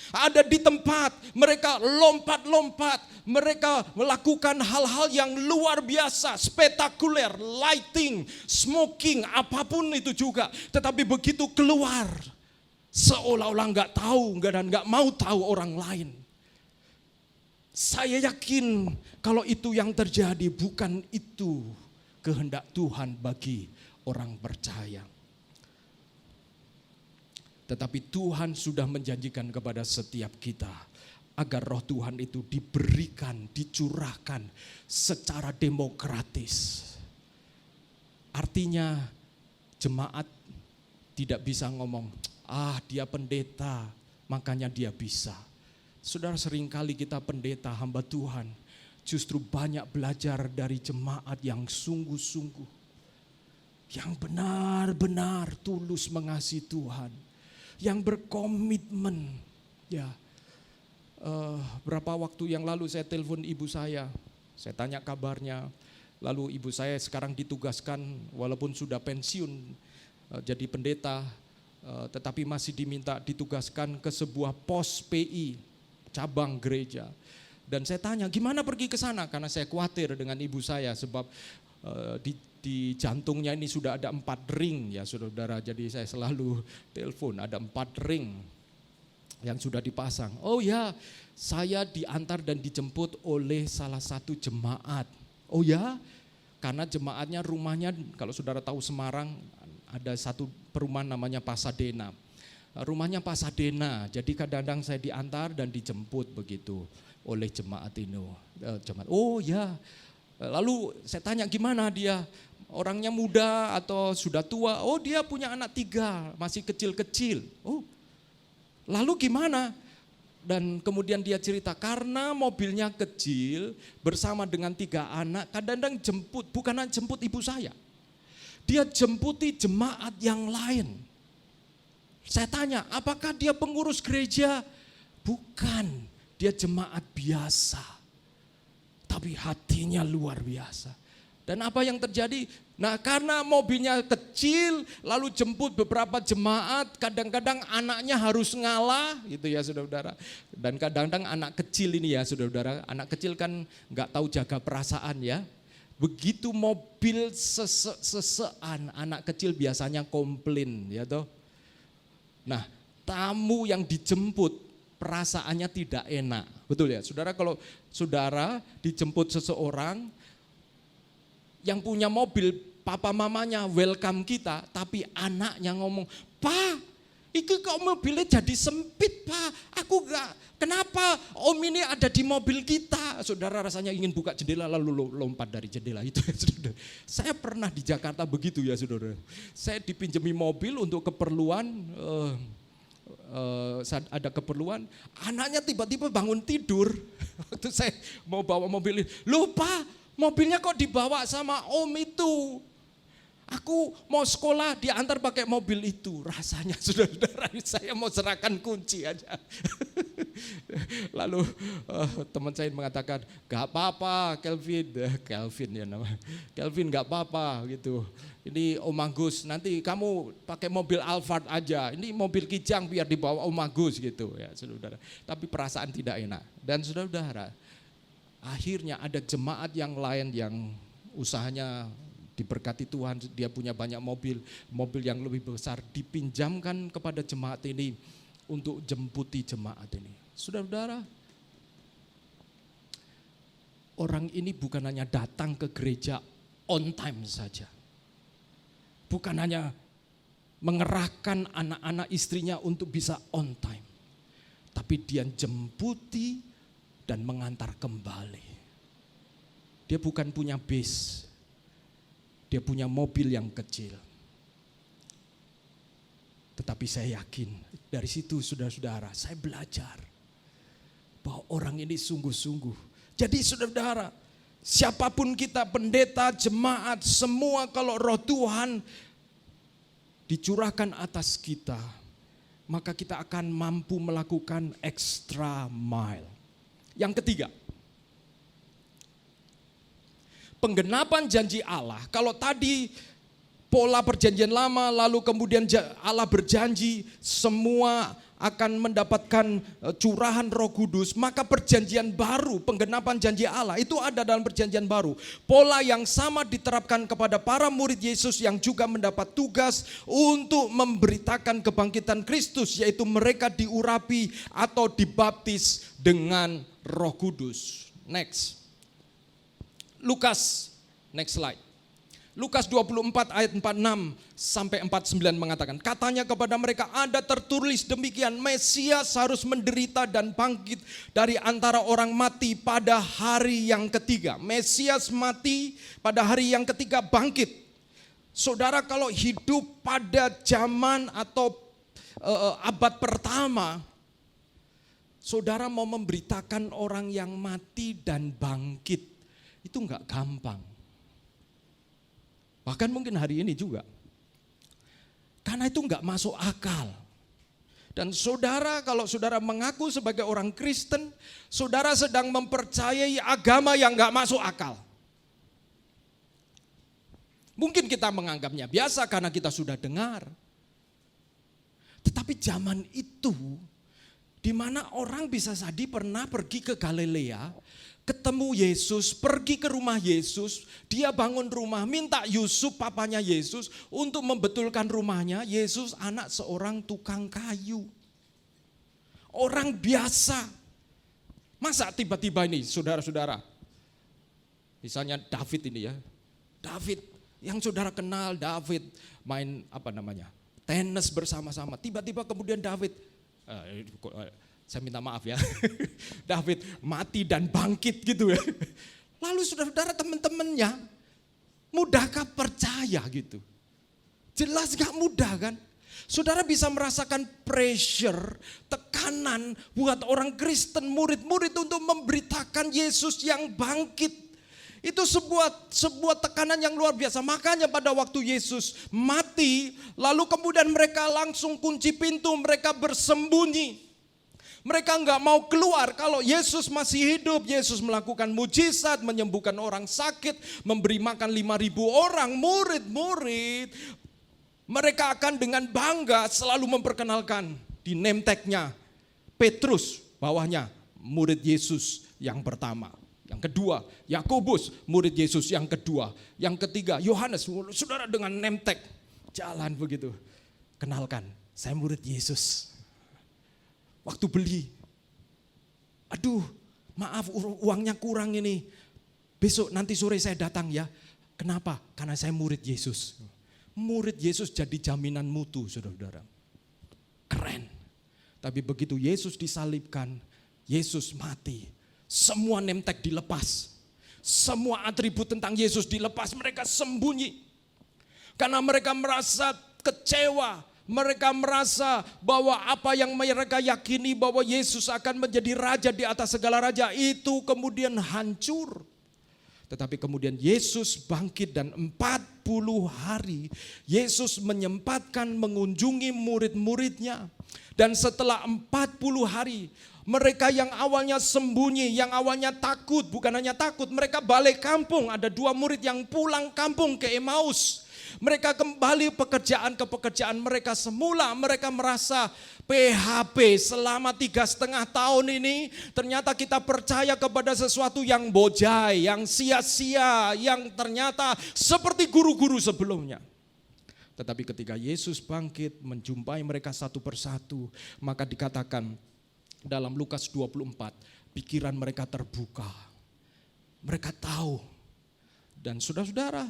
Ada di tempat mereka lompat-lompat, mereka melakukan hal-hal yang luar biasa, spektakuler, lighting, smoking, apapun itu juga. Tetapi begitu keluar, seolah-olah nggak tahu dan nggak mau tahu orang lain. Saya yakin kalau itu yang terjadi bukan itu kehendak Tuhan bagi orang percaya. Tetapi Tuhan sudah menjanjikan kepada setiap kita agar Roh Tuhan itu diberikan, dicurahkan secara demokratis. artinya jemaat tidak bisa ngomong, dia pendeta, makanya dia bisa. Saudara, seringkali kita pendeta, hamba Tuhan, justru banyak belajar dari jemaat yang sungguh-sungguh, yang benar-benar tulus mengasihi Tuhan, yang berkomitmen. Ya, berapa waktu yang lalu saya telepon ibu saya tanya kabarnya. Lalu ibu saya sekarang ditugaskan, walaupun sudah pensiun jadi pendeta, tetapi masih diminta ditugaskan ke sebuah pos PI, cabang gereja. Dan saya tanya, gimana pergi ke sana? Karena saya khawatir dengan ibu saya, sebab di jantungnya ini sudah ada 4 ring ya saudara. Jadi saya selalu telepon, ada 4 ring yang sudah dipasang. Oh ya, saya diantar dan dijemput oleh salah satu jemaat. Oh ya, karena jemaatnya rumahnya, kalau saudara tahu Semarang, ada satu perumahan namanya Pasadena. Rumahnya Pasadena, jadi kadang-kadang saya diantar dan dijemput begitu oleh jemaat ini. Oh ya, lalu saya tanya gimana dia, orangnya muda atau sudah tua? Oh dia punya anak 3, masih kecil-kecil. Oh lalu gimana? Dan kemudian dia cerita, karena mobilnya kecil bersama dengan 3 anak, kadang-kadang jemput, bukan hanya jemput ibu saya, dia jemputi jemaat yang lain. Saya tanya, apakah dia pengurus gereja? Bukan, dia jemaat biasa, tapi hatinya luar biasa. Dan apa yang terjadi? Nah, karena mobilnya kecil, lalu jemput beberapa jemaat, kadang-kadang anaknya harus ngalah, gitu ya saudara-saudara. Dan kadang-kadang anak kecil ini ya saudara-saudara, anak kecil kan nggak tahu jaga perasaan ya. Begitu mobil sesean, anak kecil biasanya komplain, ya toh. Nah, tamu yang dijemput perasaannya tidak enak, betul ya, saudara. Kalau saudara dijemput seseorang yang punya mobil, papa mamanya welcome kita, tapi anaknya ngomong, "Pak, iki kok mobilnya jadi sempit, Pak? Aku enggak, kenapa om ini ada di mobil kita?" Saudara rasanya ingin buka jendela lalu lompat dari jendela itu ya saudara. Saya pernah di Jakarta begitu ya saudara. Saya dipinjemi mobil untuk keperluan, ada keperluan, anaknya tiba-tiba bangun tidur. Waktu saya mau bawa mobil, lupa mobilnya kok dibawa sama om itu. Aku mau sekolah diantar pakai mobil itu. Rasanya saudara-saudara, saya mau serahkan kunci aja. Lalu teman saya mengatakan, gak apa-apa Kelvin ya namanya. Kelvin gak apa-apa gitu. Ini Om Agus, nanti kamu pakai mobil Alphard aja. Ini mobil Kijang biar dibawa Om Agus gitu ya saudara. Tapi perasaan tidak enak. Dan saudara-saudara, akhirnya ada jemaat yang lain yang usahanya diberkati Tuhan, dia punya banyak mobil yang lebih besar, dipinjamkan kepada jemaat ini untuk jemputi jemaat ini. Saudara-saudara, orang ini bukan hanya datang ke gereja on time saja, bukan hanya mengerahkan anak-anak istrinya untuk bisa on time, tapi dia jemputi dan mengantar kembali. Dia bukan punya bis, dia punya mobil yang kecil. Tetapi saya yakin dari situ saudara-saudara, saya belajar bahwa orang ini sungguh-sungguh. Jadi saudara-saudara, siapapun kita, pendeta, jemaat, semua kalau roh Tuhan dicurahkan atas kita, maka kita akan mampu melakukan extra mile. Yang ketiga, penggenapan janji Allah. Kalau tadi pola perjanjian lama, lalu kemudian Allah berjanji semua akan mendapatkan curahan Roh Kudus, maka perjanjian baru, penggenapan janji Allah itu ada dalam perjanjian baru. Pola yang sama diterapkan kepada para murid Yesus yang juga mendapat tugas untuk memberitakan kebangkitan Kristus, yaitu mereka diurapi atau dibaptis dengan Roh Kudus. Next. Lukas, next slide. Lukas 24 ayat 46 sampai 49 mengatakan, katanya kepada mereka, ada tertulis demikian, Mesias harus menderita dan bangkit dari antara orang mati pada hari yang ketiga. Mesias mati, pada hari yang ketiga bangkit. Saudara kalau hidup pada zaman atau abad pertama, saudara mau memberitakan orang yang mati dan bangkit, itu enggak gampang. Bahkan mungkin hari ini juga. Karena itu enggak masuk akal. Dan saudara, kalau saudara mengaku sebagai orang Kristen, saudara sedang mempercayai agama yang enggak masuk akal. Mungkin kita menganggapnya biasa karena kita sudah dengar. Tetapi zaman itu, di mana orang bisa jadi pernah pergi ke Galilea, ketemu Yesus, pergi ke rumah Yesus, dia bangun rumah, minta Yusuf papanya Yesus untuk membetulkan rumahnya. Yesus anak seorang tukang kayu. Orang biasa. Masa tiba-tiba ini saudara-saudara, misalnya David ini ya, David yang saudara kenal, David main tenis bersama-sama, tiba-tiba kemudian David, saya minta maaf ya, David mati dan bangkit gitu ya. Lalu saudara-saudara teman-temannya, mudahkah percaya gitu? Jelas gak mudah kan? Saudara bisa merasakan pressure, tekanan buat orang Kristen, murid-murid untuk memberitakan Yesus yang bangkit. Itu sebuah tekanan yang luar biasa. Makanya pada waktu Yesus mati, lalu kemudian mereka langsung kunci pintu, mereka bersembunyi. Mereka enggak mau keluar kalau Yesus masih hidup. Yesus melakukan mujizat, menyembuhkan orang sakit, memberi makan 5.000 orang. Murid-murid, mereka akan dengan bangga selalu memperkenalkan di name tag-nya Petrus, bawahnya murid Yesus yang pertama. Yang kedua, Yakobus, murid Yesus yang kedua. Yang ketiga, Yohanes, saudara dengan name tag. Jalan begitu. Kenalkan, saya murid Yesus. Waktu beli, aduh maaf uangnya kurang ini. Besok nanti sore saya datang ya. Kenapa? Karena saya murid Yesus. Murid Yesus jadi jaminan mutu, saudara-saudara. Keren. Tapi begitu Yesus disalibkan, Yesus mati. Semua name tag dilepas. Semua atribut tentang Yesus dilepas. Mereka sembunyi. Karena mereka merasa kecewa. Mereka merasa bahwa apa yang mereka yakini bahwa Yesus akan menjadi raja di atas segala raja itu kemudian hancur. Tetapi kemudian Yesus bangkit dan 40 hari Yesus menyempatkan mengunjungi murid-muridnya. Dan setelah 40 hari mereka yang awalnya sembunyi, yang awalnya takut, bukan hanya takut, mereka balik kampung. Ada 2 murid yang pulang kampung ke Emmaus. Mereka kembali ke pekerjaan mereka semula. Mereka merasa PHP selama 3,5 tahun ini ternyata kita percaya kepada sesuatu yang bojai, yang sia-sia, yang ternyata seperti guru-guru sebelumnya. Tetapi ketika Yesus bangkit menjumpai mereka satu persatu, maka dikatakan dalam Lukas 24, pikiran mereka terbuka. Mereka tahu. Dan saudara-saudara,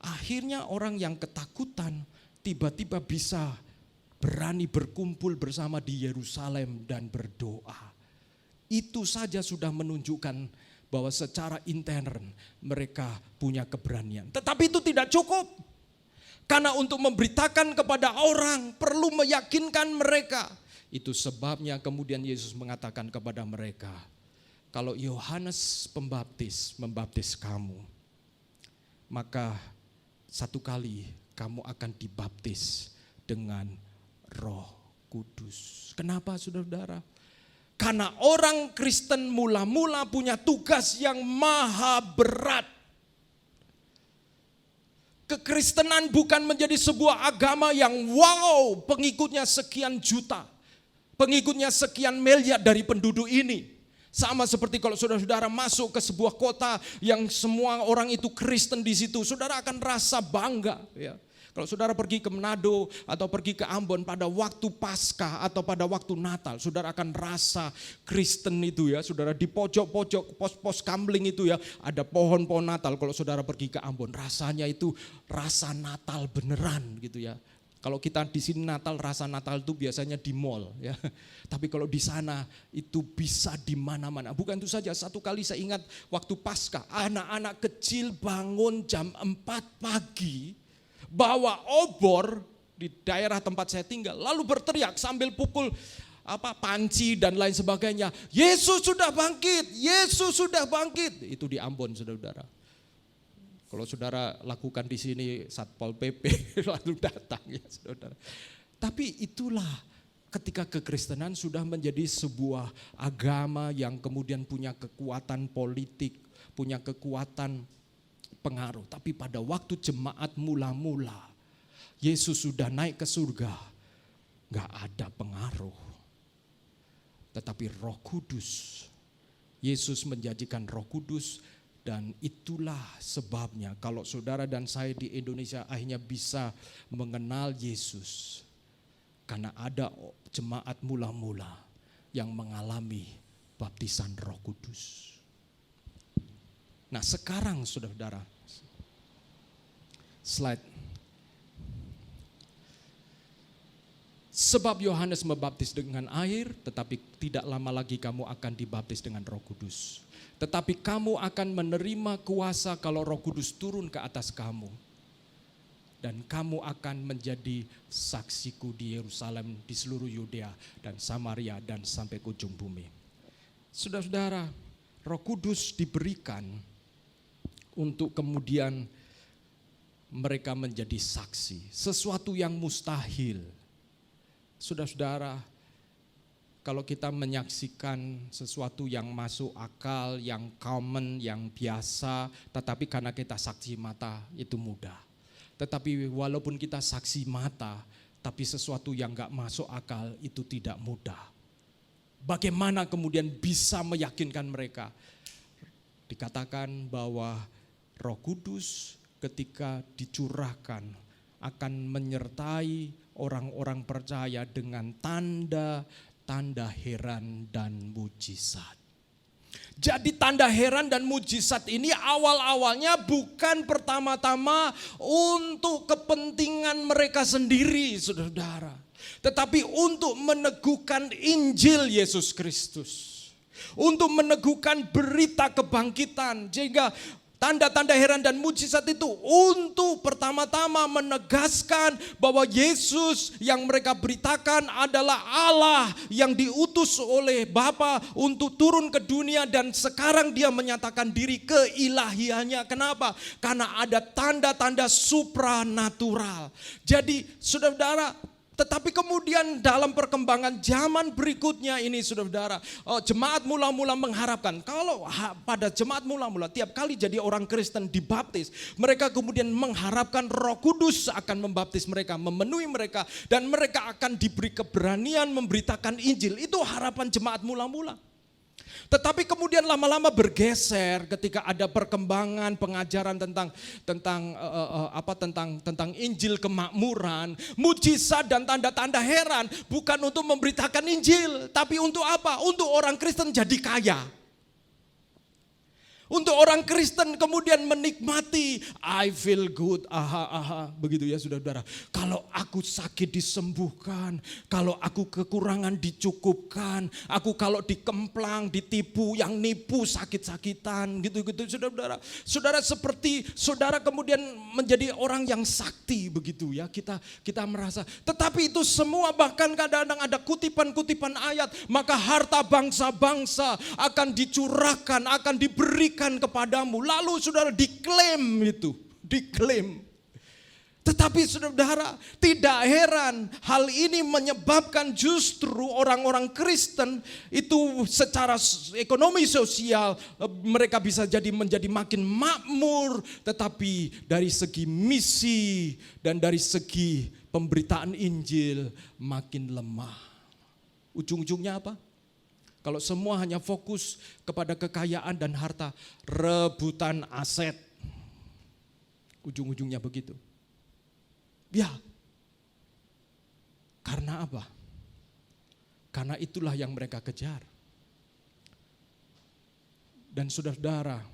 akhirnya orang yang ketakutan tiba-tiba bisa berani berkumpul bersama di Yerusalem dan berdoa. Itu saja sudah menunjukkan bahwa secara intern mereka punya keberanian. Tetapi itu tidak cukup. Karena untuk memberitakan kepada orang perlu meyakinkan mereka. Itu sebabnya kemudian Yesus mengatakan kepada mereka, kalau Yohanes Pembaptis membaptis kamu, maka satu kali kamu akan dibaptis dengan Roh Kudus. Kenapa saudara-saudara? Karena orang Kristen mula-mula punya tugas yang maha berat. Kekristenan bukan menjadi sebuah agama yang wow, pengikutnya sekian juta, pengikutnya sekian miliar dari penduduk ini. Sama seperti kalau saudara-saudara masuk ke sebuah kota yang semua orang itu Kristen di situ, saudara akan rasa bangga. Ya. Kalau saudara pergi ke Manado atau pergi ke Ambon pada waktu Paskah atau pada waktu Natal, saudara akan rasa Kristen itu ya. Saudara di pojok-pojok pos-pos kamling itu ya, ada pohon-pohon Natal. Kalau saudara pergi ke Ambon, rasanya itu rasa Natal beneran gitu ya. Kalau kita di sini Natal, rasa Natal itu biasanya di mall ya. Tapi kalau di sana itu bisa di mana-mana. Bukan itu saja, satu kali saya ingat waktu Paskah, anak-anak kecil bangun jam 4 pagi. bawa obor di daerah tempat saya tinggal, lalu berteriak sambil pukul panci dan lain sebagainya. Yesus sudah bangkit, Yesus sudah bangkit. Itu di Ambon, saudara-saudara. Kalau saudara lakukan di sini, Satpol PP lalu datang ya saudara. Tapi itulah ketika kekristenan sudah menjadi sebuah agama yang kemudian punya kekuatan politik, punya kekuatan pengaruh. Tapi pada waktu jemaat mula-mula, Yesus sudah naik ke surga, gak ada pengaruh. Tetapi Roh Kudus, Yesus menjanjikan Roh Kudus, dan itulah sebabnya kalau saudara dan saya di Indonesia akhirnya bisa mengenal Yesus. Karena ada jemaat mula-mula yang mengalami baptisan Roh Kudus. Nah sekarang saudara-saudara, slide. Sebab Yohanes membaptis dengan air, tetapi tidak lama lagi kamu akan dibaptis dengan Roh Kudus. Tetapi kamu akan menerima kuasa kalau Roh Kudus turun ke atas kamu. Dan kamu akan menjadi saksiku di Yerusalem, di seluruh Yudea dan Samaria dan sampai ke ujung bumi. Saudara-saudara, Roh Kudus diberikan untuk kemudian mereka menjadi saksi. Sesuatu yang mustahil. Saudara-saudara, kalau kita menyaksikan sesuatu yang masuk akal, yang common, yang biasa, tetapi karena kita saksi mata, itu mudah. Tetapi walaupun kita saksi mata, tapi sesuatu yang gak masuk akal itu tidak mudah. Bagaimana kemudian bisa meyakinkan mereka? Dikatakan bahwa Roh Kudus ketika dicurahkan akan menyertai orang-orang percaya dengan tanda-tanda heran dan mujizat. Jadi tanda heran dan mujizat ini awal-awalnya bukan pertama-tama untuk kepentingan mereka sendiri, saudara-saudara. Tetapi untuk meneguhkan Injil Yesus Kristus. Untuk meneguhkan berita kebangkitan. Sehingga tanda-tanda heran dan mujizat itu untuk pertama-tama menegaskan bahwa Yesus yang mereka beritakan adalah Allah yang diutus oleh Bapa untuk turun ke dunia dan sekarang dia menyatakan diri keilahiannya. Kenapa? Karena ada tanda-tanda supranatural. Jadi saudara-saudara, tetapi kemudian dalam perkembangan zaman berikutnya ini saudara-saudara, jemaat mula-mula mengharapkan kalau pada jemaat mula-mula tiap kali jadi orang Kristen dibaptis, mereka kemudian mengharapkan Roh Kudus akan membaptis mereka, memenuhi mereka, dan mereka akan diberi keberanian memberitakan Injil. Itu harapan jemaat mula-mula. Tetapi kemudian lama-lama bergeser ketika ada perkembangan pengajaran tentang Injil kemakmuran, mujizat dan tanda-tanda heran bukan untuk memberitakan Injil, tapi untuk apa? Untuk orang Kristen jadi kaya. Untuk orang Kristen kemudian menikmati, I feel good, begitu ya saudara-saudara. Kalau aku sakit disembuhkan, kalau aku kekurangan dicukupkan, aku kalau dikemplang, ditipu, yang nipu sakit-sakitan, gitu-gitu saudara-saudara. Saudara seperti saudara kemudian menjadi orang yang sakti begitu ya, kita merasa. Tetapi itu semua bahkan kadang-kadang ada kutipan-kutipan ayat, maka harta bangsa-bangsa akan dicurahkan, akan diberikan kepadamu. Lalu saudara diklaim itu, diklaim. Tetapi saudara, tidak heran hal ini menyebabkan justru orang-orang Kristen itu secara ekonomi sosial mereka bisa menjadi makin makmur, tetapi dari segi misi dan dari segi pemberitaan Injil makin lemah. Ujung-ujungnya apa? Kalau semua hanya fokus kepada kekayaan dan harta, rebutan aset. Ujung-ujungnya begitu. Ya, karena apa? Karena itulah yang mereka kejar. Dan saudara-saudara,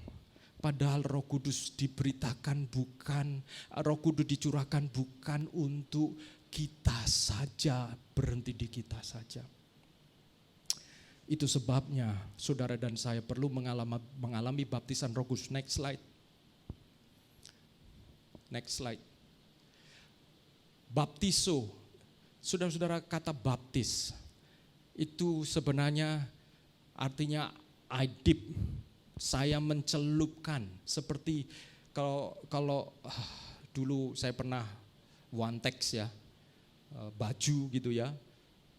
padahal Roh Kudus diberitakan bukan, Roh Kudus dicurahkan bukan untuk kita saja, berhenti di kita saja. Itu sebabnya saudara dan saya perlu mengalami baptisan Roh Kudus. Next slide. Next slide. baptiso, saudara-saudara, kata baptis itu sebenarnya artinya I dip, saya mencelupkan. Seperti kalau dulu saya pernah one text ya, baju gitu ya,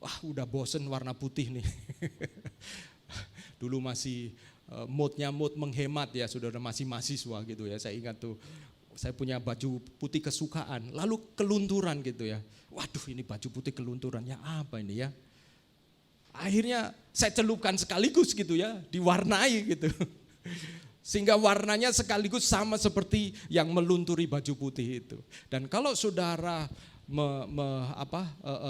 wah udah bosen warna putih nih. Dulu masih moodnya mood menghemat ya, saudara, masih mahasiswa gitu ya. Saya ingat tuh, saya punya baju putih kesukaan, lalu kelunturan gitu ya. Waduh, ini baju putih kelunturan, ya apa ini ya? Akhirnya saya celupkan sekaligus gitu ya, diwarnai gitu. Sehingga warnanya sekaligus sama seperti yang melunturi baju putih itu. Dan kalau saudara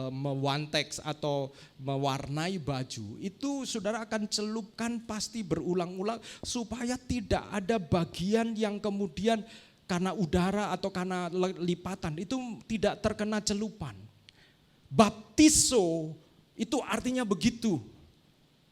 mewantex atau mewarnai baju, itu saudara akan celupkan pasti berulang-ulang supaya tidak ada bagian yang kemudian karena udara atau karena lipatan itu tidak terkena celupan. Baptiso itu artinya begitu.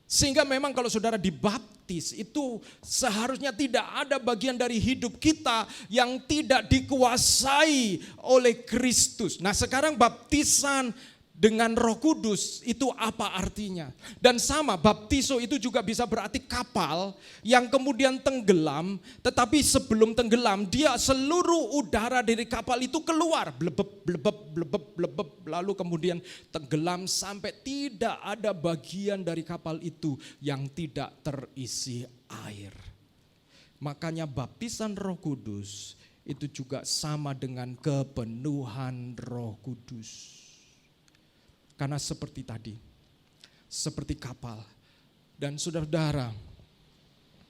Sehingga memang kalau saudara dibaptis itu seharusnya tidak ada bagian dari hidup kita yang tidak dikuasai oleh Kristus. Nah sekarang baptisan dengan Roh Kudus itu apa artinya? Dan sama, baptiso itu juga bisa berarti kapal yang kemudian tenggelam, tetapi sebelum tenggelam dia seluruh udara dari kapal itu keluar, blebeb, blebeb, blebeb, blebeb, lalu kemudian tenggelam sampai tidak ada bagian dari kapal itu yang tidak terisi air. Makanya baptisan Roh Kudus itu juga sama dengan kepenuhan Roh Kudus. Karena seperti tadi, seperti kapal. Dan saudara-saudara,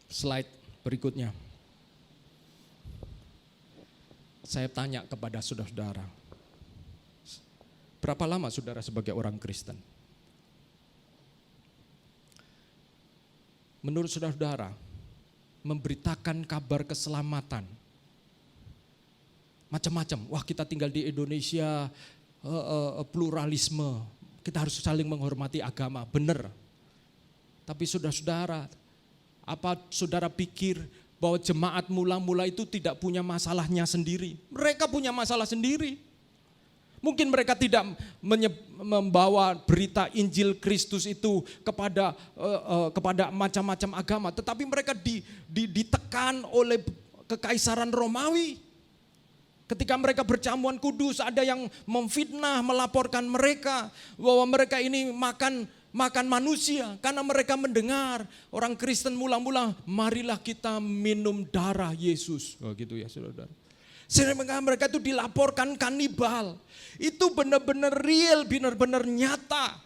slide berikutnya. Saya tanya kepada saudara-saudara, berapa lama saudara sebagai orang Kristen? Menurut saudara-saudara, memberitakan kabar keselamatan, macam-macam. Wah, kita tinggal di Indonesia, pluralisme, kita harus saling menghormati agama, benar. Tapi saudara-saudara, apa saudara pikir bahwa jemaat mula-mula itu tidak punya masalahnya sendiri? Mereka punya masalah sendiri. Mungkin mereka tidak membawa berita Injil Kristus itu kepada macam-macam agama, tetapi mereka ditekan oleh kekaisaran Romawi. Ketika mereka berjamuan kudus, ada yang memfitnah, melaporkan mereka bahwa mereka ini makan manusia. Karena mereka mendengar orang Kristen mula-mula, marilah kita minum darah Yesus. Oh gitu ya saudara. Sehingga mereka itu dilaporkan kanibal. Itu benar-benar real, benar-benar nyata.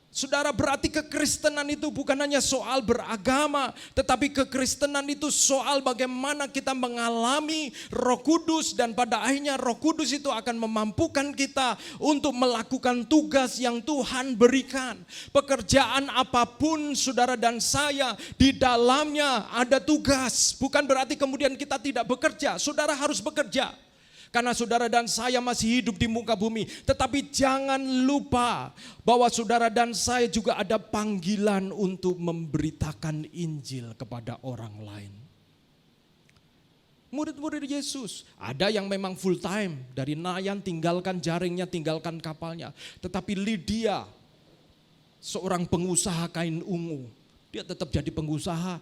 Saudara, berarti kekristenan itu bukan hanya soal beragama, tetapi kekristenan itu soal bagaimana kita mengalami Roh Kudus, dan pada akhirnya Roh Kudus itu akan memampukan kita untuk melakukan tugas yang Tuhan berikan. Pekerjaan apapun saudara dan saya, di dalamnya ada tugas. Bukan berarti kemudian kita tidak bekerja, saudara harus bekerja. Karena saudara dan saya masih hidup di muka bumi. Tetapi jangan lupa bahwa saudara dan saya juga ada panggilan untuk memberitakan Injil kepada orang lain. Murid-murid Yesus, ada yang memang full time. Dari nelayan tinggalkan jaringnya, tinggalkan kapalnya. Tetapi Lydia, seorang pengusaha kain ungu, dia tetap jadi pengusaha.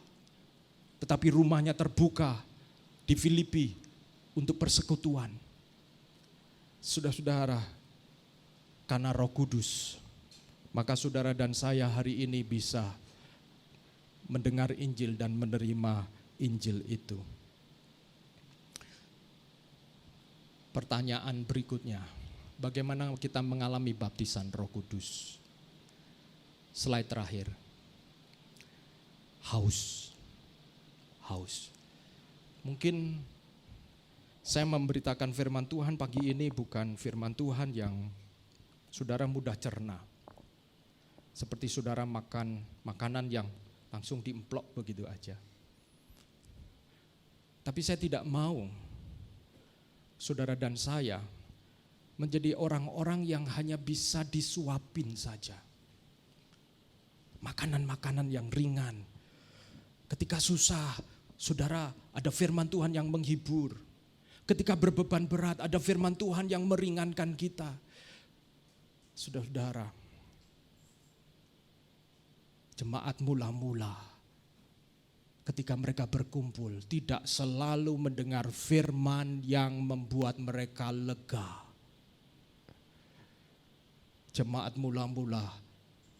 Tetapi rumahnya terbuka di Filipi untuk persekutuan. Saudara-saudara, karena Roh Kudus, maka saudara dan saya hari ini bisa mendengar Injil dan menerima Injil itu. Pertanyaan berikutnya, bagaimana kita mengalami baptisan Roh Kudus? Slide terakhir. Haus. Mungkin saya memberitakan firman Tuhan pagi ini bukan firman Tuhan yang saudara mudah cerna. Seperti saudara makan makanan yang langsung diemplok begitu aja. Tapi saya tidak mau saudara dan saya menjadi orang-orang yang hanya bisa disuapin saja. Makanan-makanan yang ringan. Ketika susah, saudara ada firman Tuhan yang menghibur. Ketika berbeban berat, ada firman Tuhan yang meringankan kita. Saudara-saudara, jemaat mula-mula ketika mereka berkumpul tidak selalu mendengar firman yang membuat mereka lega. Jemaat mula-mula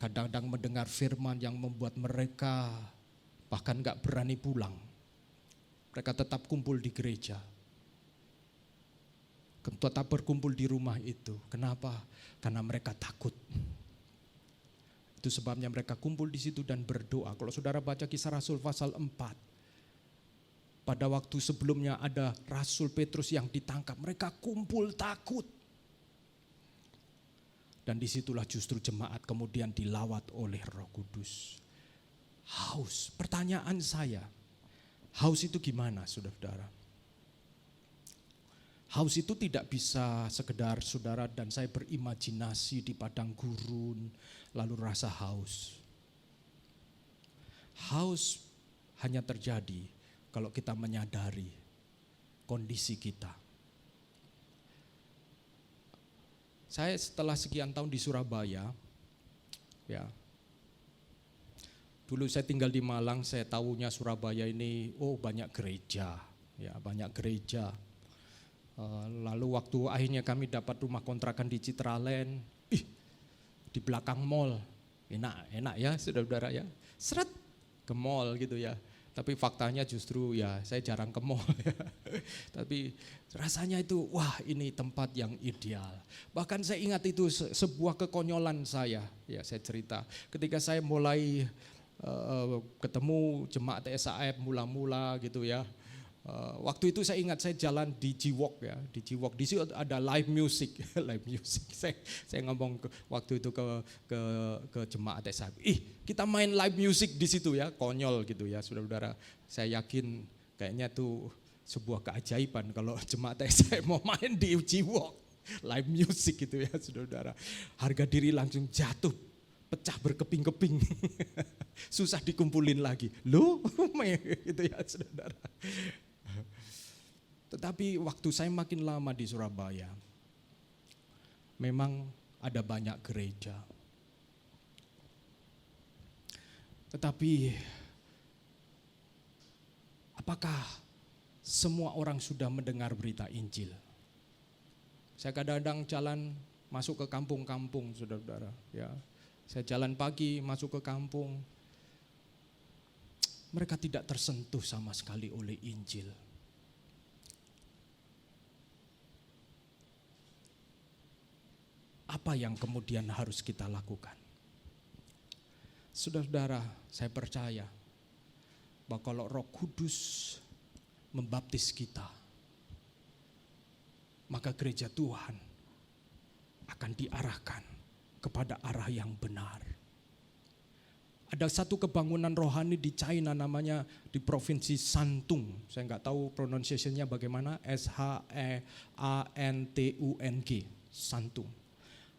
kadang-kadang mendengar firman yang membuat mereka bahkan gak berani pulang. Mereka tetap kumpul di gereja. Tetap berkumpul di rumah itu. Kenapa? Karena mereka takut. Itu sebabnya mereka kumpul di situ dan berdoa. Kalau saudara baca Kisah Rasul pasal 4. Pada waktu sebelumnya ada Rasul Petrus yang ditangkap. Mereka kumpul takut. Dan disitulah justru jemaat kemudian dilawat oleh Roh Kudus. Haus. Pertanyaan saya, haus itu gimana saudara-saudara? Haus itu tidak bisa sekedar saudara dan saya berimajinasi di padang gurun lalu rasa haus. Haus hanya terjadi kalau kita menyadari kondisi kita. Saya setelah sekian tahun di Surabaya, ya, dulu saya tinggal di Malang, saya tahunya Surabaya ini, banyak gereja, ya banyak gereja. Lalu waktu akhirnya kami dapat rumah kontrakan di Citraland, di belakang mall, enak ya saudara-saudara ya, seret ke mall gitu ya. Tapi faktanya justru ya saya jarang ke mall ya. Tapi rasanya itu wah ini tempat yang ideal. Bahkan saya ingat itu sebuah kekonyolan saya. Ya saya cerita ketika saya mulai ketemu jemaat SAF mula-mula gitu ya. Waktu itu saya ingat saya jalan di Jiwok ya, di Jiwok di situ ada live music, live music. Saya ngomong waktu itu ke jemaat SAF, kita main live music di situ ya, konyol gitu ya, saudara-saudara. Saya yakin kayaknya tuh sebuah keajaiban kalau jemaat SAF mau main di Jiwok, live music gitu ya, saudara-saudara. Harga diri langsung jatuh, pecah berkeping-keping, susah dikumpulin lagi. Loh, gitu ya, saudara. Tetapi waktu saya makin lama di Surabaya, memang ada banyak gereja. Tetapi apakah semua orang sudah mendengar berita Injil? Saya kadang-kadang jalan masuk ke kampung-kampung, saudara-saudara. Ya, saya jalan pagi masuk ke kampung. Mereka tidak tersentuh sama sekali oleh Injil. Apa yang kemudian harus kita lakukan? Saudara-saudara, saya percaya bahwa kalau Roh Kudus membaptis kita, maka gereja Tuhan akan diarahkan kepada arah yang benar. Ada satu kebangunan rohani di China namanya di provinsi Shantung. Saya nggak tahu pronunciation-nya bagaimana, Shantung, Shantung.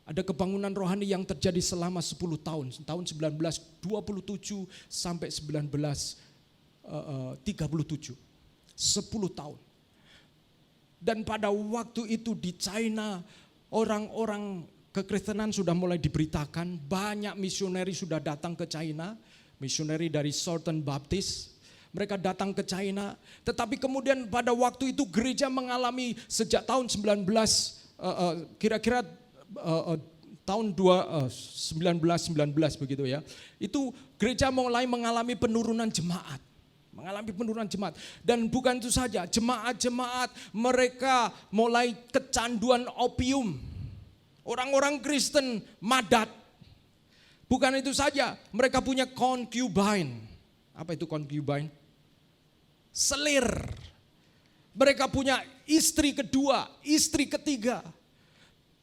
Ada kebangunan rohani yang terjadi selama 10 tahun, tahun 1927 sampai 1937, 10 tahun. Dan pada waktu itu di China, orang-orang kekristenan sudah mulai diberitakan, banyak misioneri sudah datang ke China, misioneri dari Southern Baptist, mereka datang ke China, tetapi kemudian pada waktu itu gereja mengalami sejak tahun 19 tahun 1919 begitu ya. Itu gereja mulai mengalami penurunan jemaat. Dan bukan itu saja, jemaat-jemaat mereka mulai kecanduan opium. Orang-orang Kristen madat. Bukan itu saja, mereka punya concubine. Apa itu concubine? Selir. Mereka punya istri kedua, istri ketiga.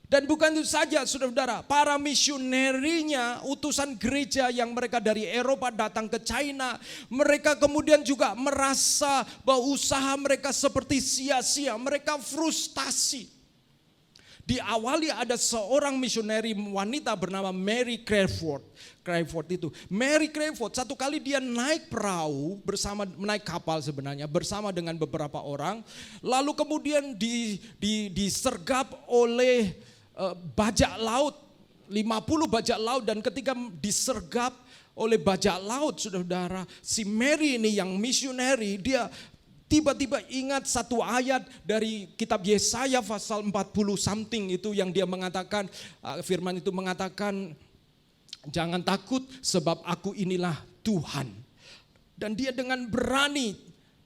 Dan bukan itu saja saudara-saudara, para misionerinya, utusan gereja yang mereka dari Eropa datang ke China, mereka kemudian juga merasa bahwa usaha mereka seperti sia-sia, mereka frustasi. Diawali ada seorang misioneri wanita bernama Mary Crawford. Mary Crawford satu kali dia naik perahu naik kapal sebenarnya bersama dengan beberapa orang. Lalu kemudian disergap oleh bajak laut, 50 bajak laut, dan ketika disergap oleh bajak laut, saudara, si Mary ini yang misioneri, dia tiba-tiba ingat satu ayat dari kitab Yesaya pasal 40 something itu yang dia mengatakan, firman itu mengatakan, jangan takut sebab aku inilah Tuhan. Dan dia dengan berani,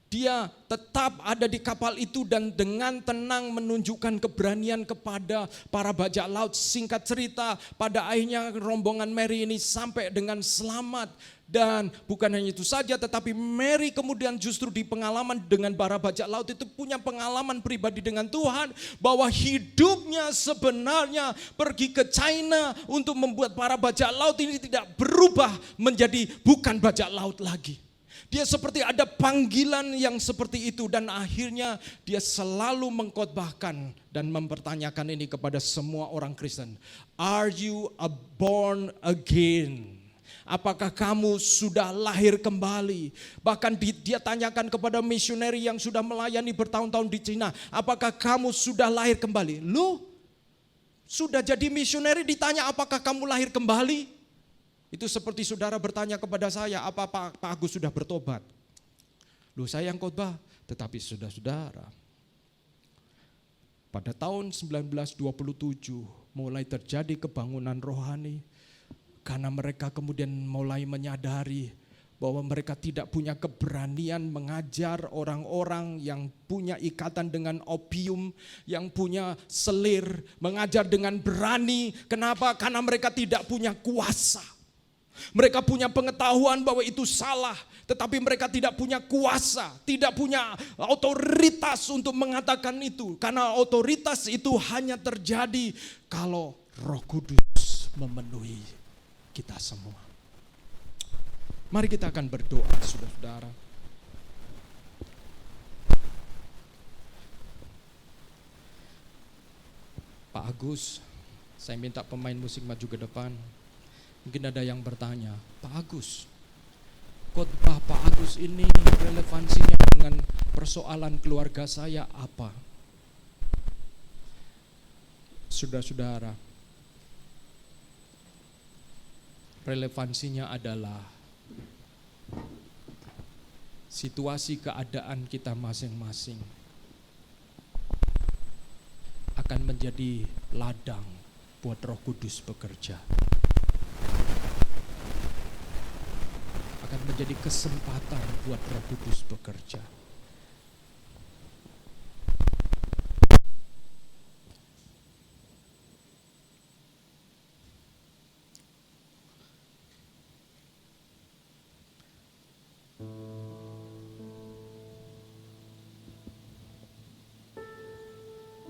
dia tetap ada di kapal itu dan dengan tenang menunjukkan keberanian kepada para bajak laut. Singkat cerita, pada akhirnya rombongan Mary ini sampai dengan selamat. Dan bukan hanya itu saja, tetapi Mary kemudian justru di pengalaman dengan para bajak laut itu punya pengalaman pribadi dengan Tuhan, bahwa hidupnya sebenarnya pergi ke China untuk membuat para bajak laut ini tidak berubah menjadi bukan bajak laut lagi. Dia seperti ada panggilan yang seperti itu, dan akhirnya dia selalu mengkhotbahkan dan mempertanyakan ini kepada semua orang Kristen. Are you born again? Apakah kamu sudah lahir kembali? Bahkan dia tanyakan kepada misioneri yang sudah melayani bertahun-tahun di Cina, apakah kamu sudah lahir kembali? Lu sudah jadi misioneri ditanya apakah kamu lahir kembali? Itu seperti saudara bertanya kepada saya, apa Pak Agus sudah bertobat? Loh, saya yang khotbah, tetapi saudara, pada tahun 1927 mulai terjadi kebangunan rohani, karena mereka kemudian mulai menyadari bahwa mereka tidak punya keberanian mengajar orang-orang yang punya ikatan dengan opium, yang punya selir, mengajar dengan berani. Kenapa? Karena mereka tidak punya kuasa. Mereka punya pengetahuan bahwa itu salah, tetapi mereka tidak punya kuasa, tidak punya otoritas untuk mengatakan itu. Karena otoritas itu hanya terjadi kalau Roh Kudus memenuhi kita semua. Mari kita akan berdoa, saudara-saudara. Pak Agus, saya minta pemain musik maju ke depan. Mungkin ada yang bertanya, Pak Agus, khotbah Pak Agus ini relevansinya dengan persoalan keluarga saya apa? Saudara-saudara, relevansinya adalah situasi keadaan kita masing-masing akan menjadi ladang buat Roh Kudus bekerja. Akan menjadi kesempatan buat Roh Kudus bekerja.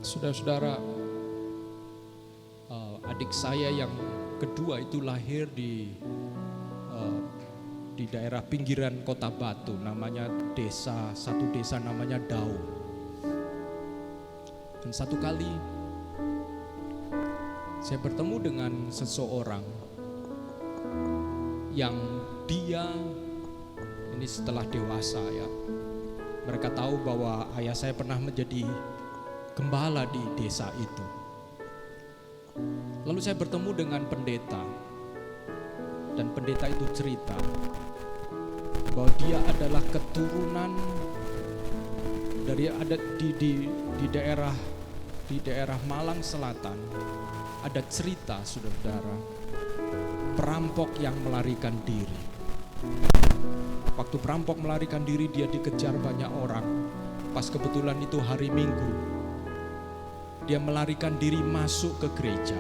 Saudara-saudara, adik saya yang kedua itu lahir di daerah pinggiran kota Batu, namanya satu desa namanya Daun. Dan satu kali saya bertemu dengan seseorang yang dia ini setelah dewasa ya. Mereka tahu bahwa ayah saya pernah menjadi gembala di desa itu. Lalu saya bertemu dengan pendeta, dan pendeta itu cerita bahwa dia adalah keturunan dari ada di daerah Malang Selatan. Ada cerita, saudara, perampok yang melarikan diri. Waktu perampok melarikan diri, dia dikejar banyak orang. Pas kebetulan itu hari Minggu, dia melarikan diri masuk ke gereja.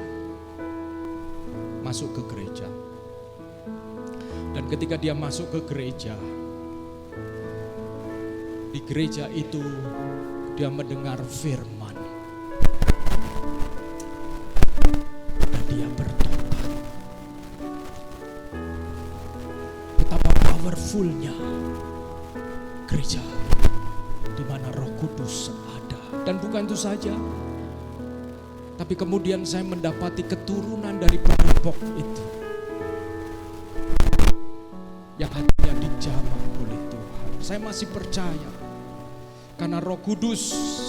Dan ketika dia masuk ke gereja, di gereja itu dia mendengar firman. Dan dia bertobat. Betapa powerfulnya gereja di mana Roh Kudus ada. Dan bukan itu saja, Tapi kemudian saya mendapati keturunan dari perampok itu yang hatinya dijamah oleh Tuhan. Saya masih percaya karena Roh Kudus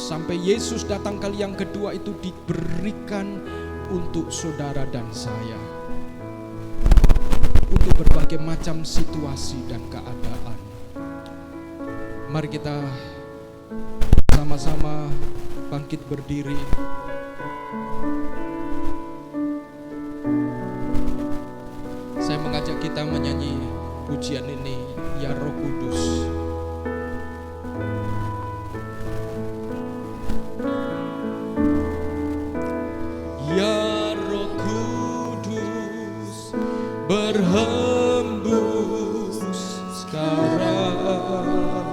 sampai Yesus datang kali yang kedua itu diberikan untuk saudara dan saya, untuk berbagai macam situasi dan keadaan. Mari kita sama-sama bangkit berdiri. Saya mengajak kita menyanyi pujian ini, Ya Roh Kudus. Ya Roh Kudus berhembus sekarang,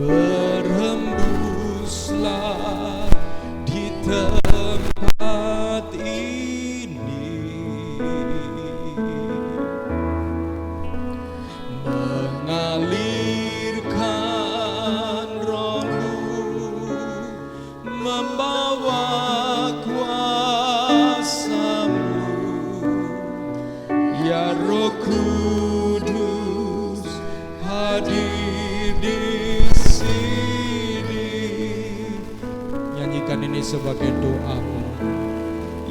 berhembuslah di tempat ini, mengalirkan Roh-Mu, membawa kuasa-Mu. Ya Roh Kudus hadir di sini. Nyanyikan ini sebagai doamu.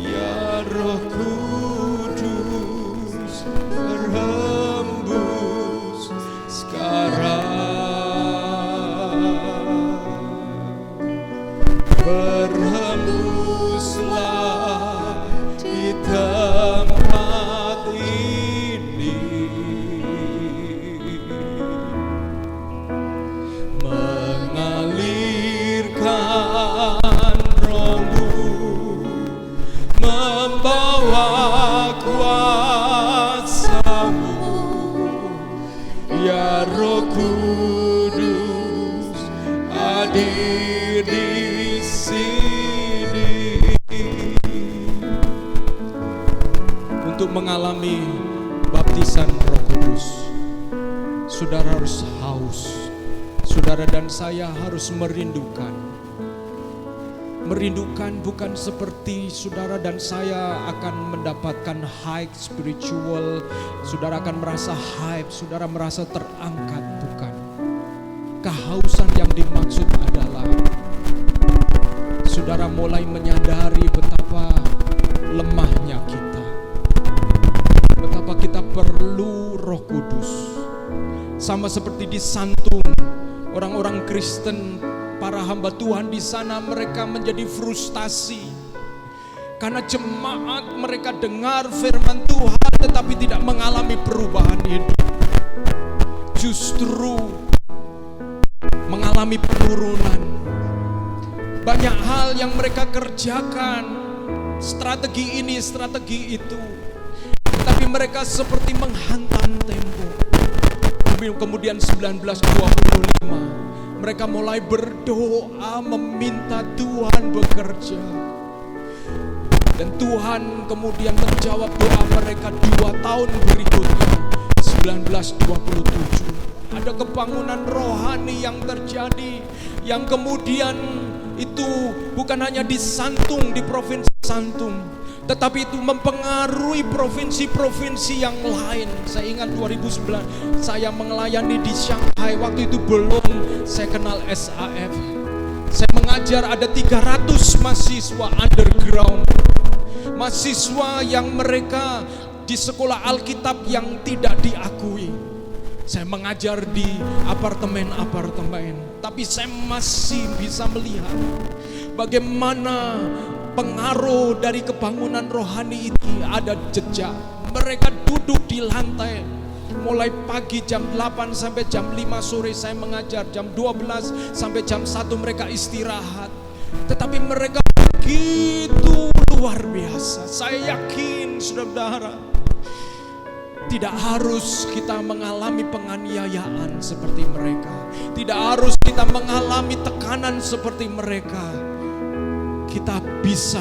Ya Roh Kudus berhembus sekarang, berhembuslah di tempat ini, mengalirkan Roh-Mu, membawa kuasa-Mu. Ya Roh Kudus hadir di sini. Untuk mengalami baptisan Roh Kudus, saudara harus haus. Saudara dan saya harus merindukan. Merindukan bukan seperti saudara dan saya akan mendapatkan high spiritual, saudara akan merasa hype, saudara merasa terangkat, bukan. Kehausan yang dimaksud adalah saudara mulai menyadari betapa lemahnya kita, betapa kita perlu Roh Kudus. Sama seperti di Santung, orang-orang Kristen, para hamba Tuhan di sana, mereka menjadi frustasi karena jemaat mereka dengar firman Tuhan tetapi tidak mengalami perubahan hidup, justru mengalami penurunan. Banyak hal yang mereka kerjakan, strategi ini, strategi itu, tapi mereka seperti menghantam tembok. Kemudian 1925 mereka mulai berdoa meminta Tuhan bekerja. Dan Tuhan kemudian menjawab doa mereka 2 tahun berikutnya, 1927. Ada kebangunan rohani yang terjadi, yang kemudian itu bukan hanya di Santung, di provinsi Santung, tetapi itu mempengaruhi provinsi-provinsi yang lain. Saya ingat 2009 saya melayani di Shanghai, waktu itu belum saya kenal SAF. Saya mengajar ada 300 mahasiswa underground, mahasiswa yang mereka di sekolah Alkitab yang tidak diakui. Saya mengajar di apartemen-apartemen, tapi saya masih bisa melihat bagaimana pengaruh dari kebangunan rohani ini ada jejak. Mereka duduk di lantai mulai pagi jam 8 sampai jam 5 sore saya mengajar, jam 12 sampai jam 1 mereka istirahat. Tetapi mereka begitu luar biasa. Saya yakin saudara, tidak harus kita mengalami penganiayaan seperti mereka, tidak harus kita mengalami tekanan seperti mereka. Kita bisa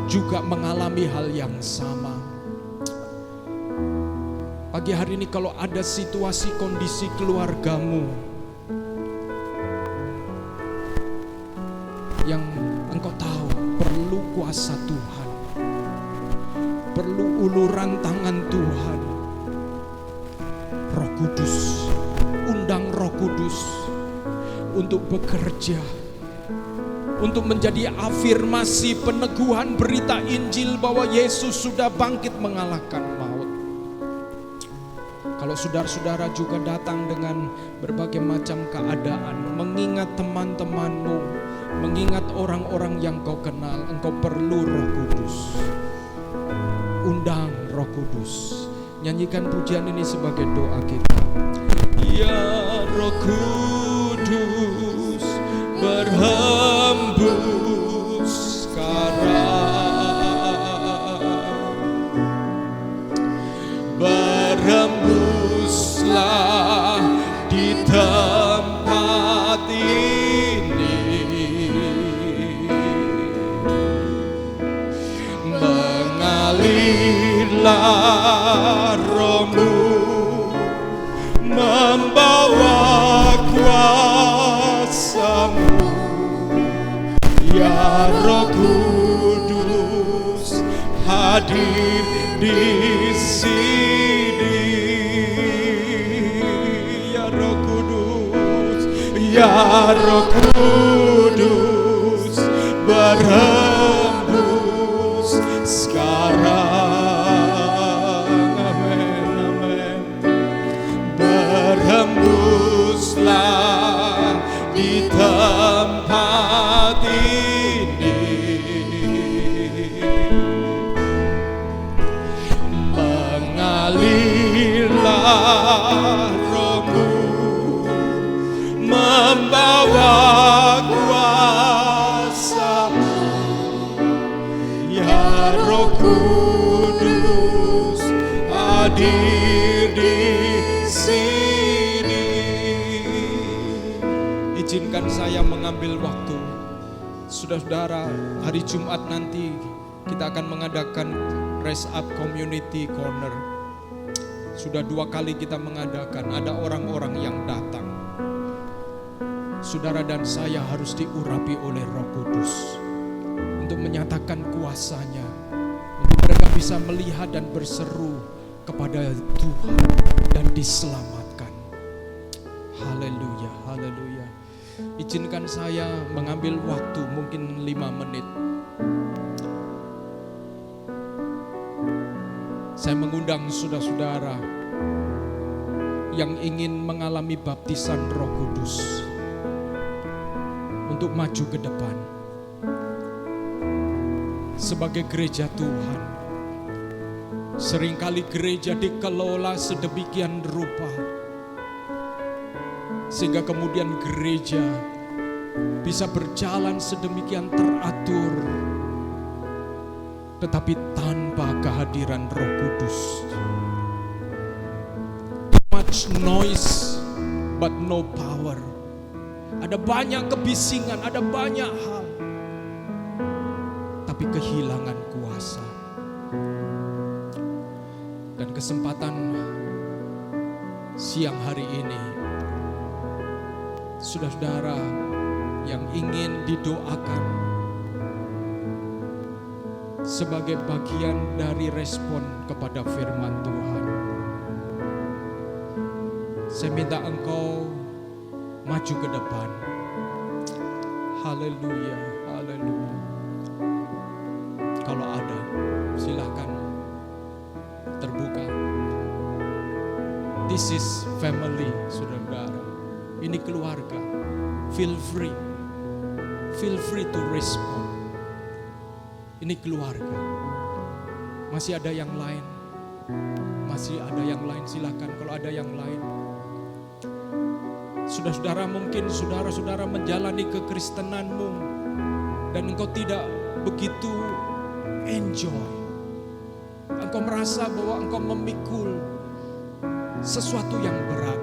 juga mengalami hal yang sama. Pagi hari ini kalau ada situasi kondisi keluargamu yang engkau tahu perlu kuasa Tuhan, perlu uluran tangan Tuhan. Roh Kudus, undang Roh Kudus untuk bekerja, untuk menjadi afirmasi peneguhan berita Injil bahwa Yesus sudah bangkit mengalahkan maut. Kalau saudara-saudara juga datang dengan berbagai macam keadaan, mengingat teman-temanmu, mengingat orang-orang yang kau kenal, engkau perlu Roh Kudus. Undang Roh Kudus. Nyanyikan pujian ini sebagai doa kita. Ya Roh Kudus, berhembus sekarang, berhembuslah di tempat ini, mengalirlah Roh-Mu, membawa kuasa-Mu. Ya Roh Kudus, hadir di sini. Ya Roh Kudus, ya Roh Kudus, berhembus sekarang. Amin, amin. Berhembuslah di tempat ini, mengalirlah Roh-Mu, membawa kuasa. Ya Roh Kudus, hadir di sini. Izinkan saya mengambil waktu. Saudara-saudara, hari Jumat nanti kita akan mengadakan Raise Up Community Corner. Sudah 2 kali kita mengadakan, ada orang-orang yang datang. Saudara dan saya harus diurapi oleh Roh Kudus untuk menyatakan kuasa-Nya, untuk mereka bisa melihat dan berseru kepada Tuhan dan diselamatkan. Haleluya, haleluya. Izinkan saya mengambil waktu mungkin 5 menit. Saya mengundang saudara-saudara yang ingin mengalami baptisan Roh Kudus untuk maju ke depan. Sebagai gereja Tuhan, seringkali gereja dikelola sedemikian rupa sehingga kemudian gereja bisa berjalan sedemikian teratur, tetapi tanpa kehadiran Roh Kudus. Too much noise but no power. Ada banyak kebisingan, ada banyak hal, tapi kehilangan kuasa. Dan kesempatan siang hari ini, saudara-saudara yang ingin didoakan sebagai bagian dari respon kepada firman Tuhan, saya minta engkau maju ke depan. Haleluya, haleluya. Kalau ada, silakan terbuka. This is family, saudara-saudara. Ini keluarga. Feel free to respond. Ini keluarga. Masih ada yang lain? Masih ada yang lain, silakan kalau ada yang lain. Saudara-saudara, mungkin saudara-saudara menjalani kekristenanmu dan engkau tidak begitu enjoy. Engkau merasa bahwa engkau memikul sesuatu yang berat.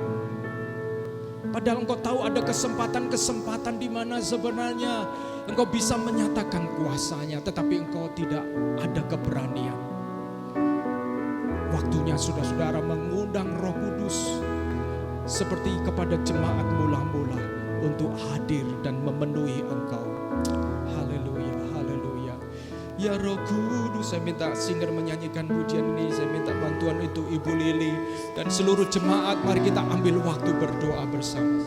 Padahal engkau tahu ada kesempatan-kesempatan di mana sebenarnya engkau bisa menyatakan kuasanya, tetapi engkau tidak ada keberanian. Waktunya saudara-saudara mengundang Roh Kudus seperti kepada jemaat mula-mula untuk hadir dan memenuhi engkau. Ya Roh Kudus, saya minta singer menyanyikan pujian ini. Saya minta bantuan untuk Ibu Lili dan seluruh jemaat. Mari kita ambil waktu berdoa bersama.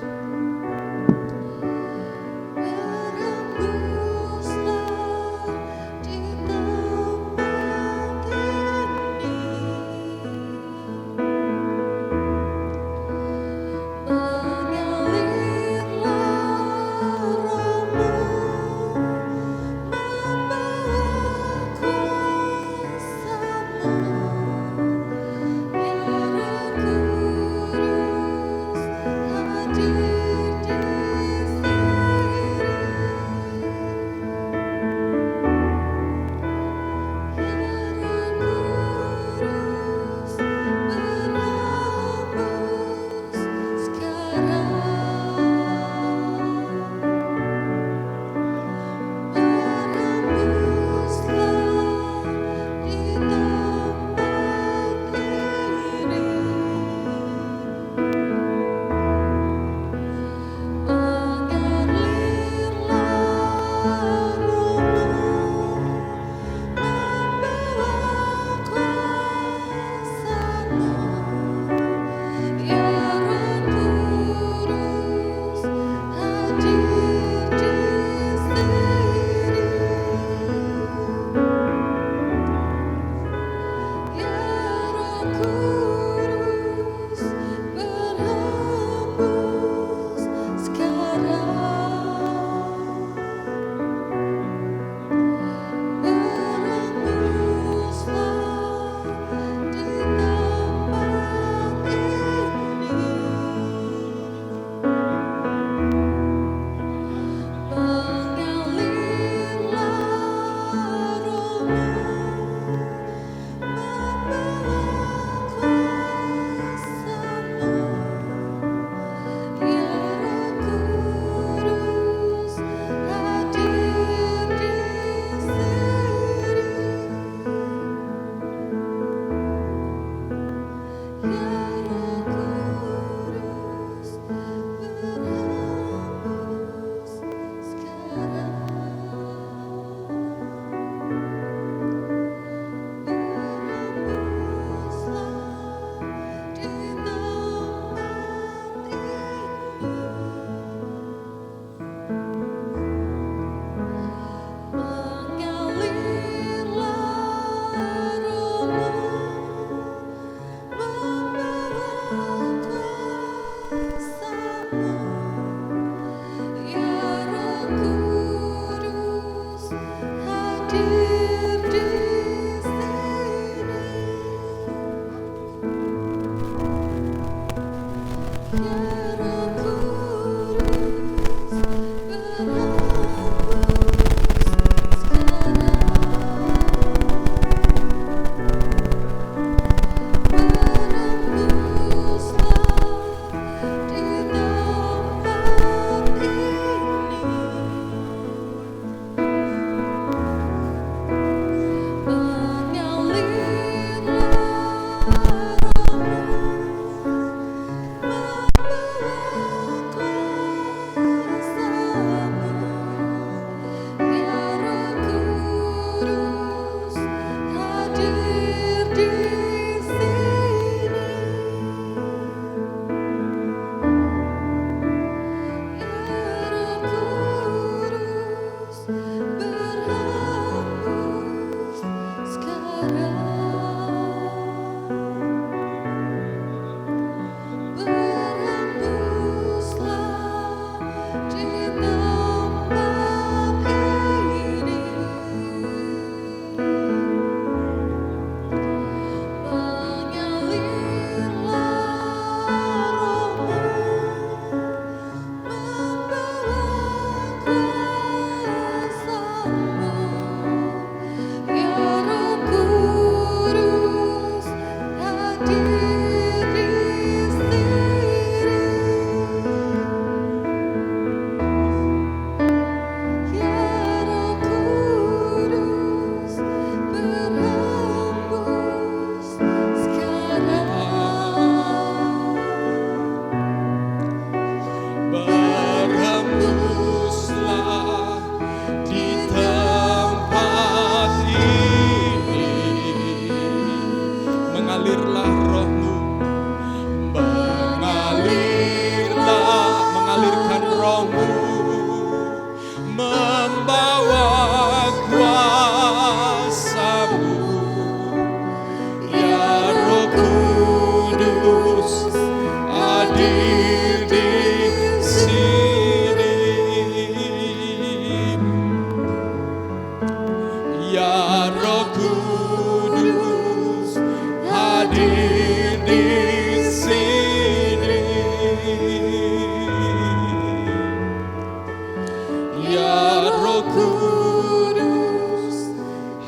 Kudus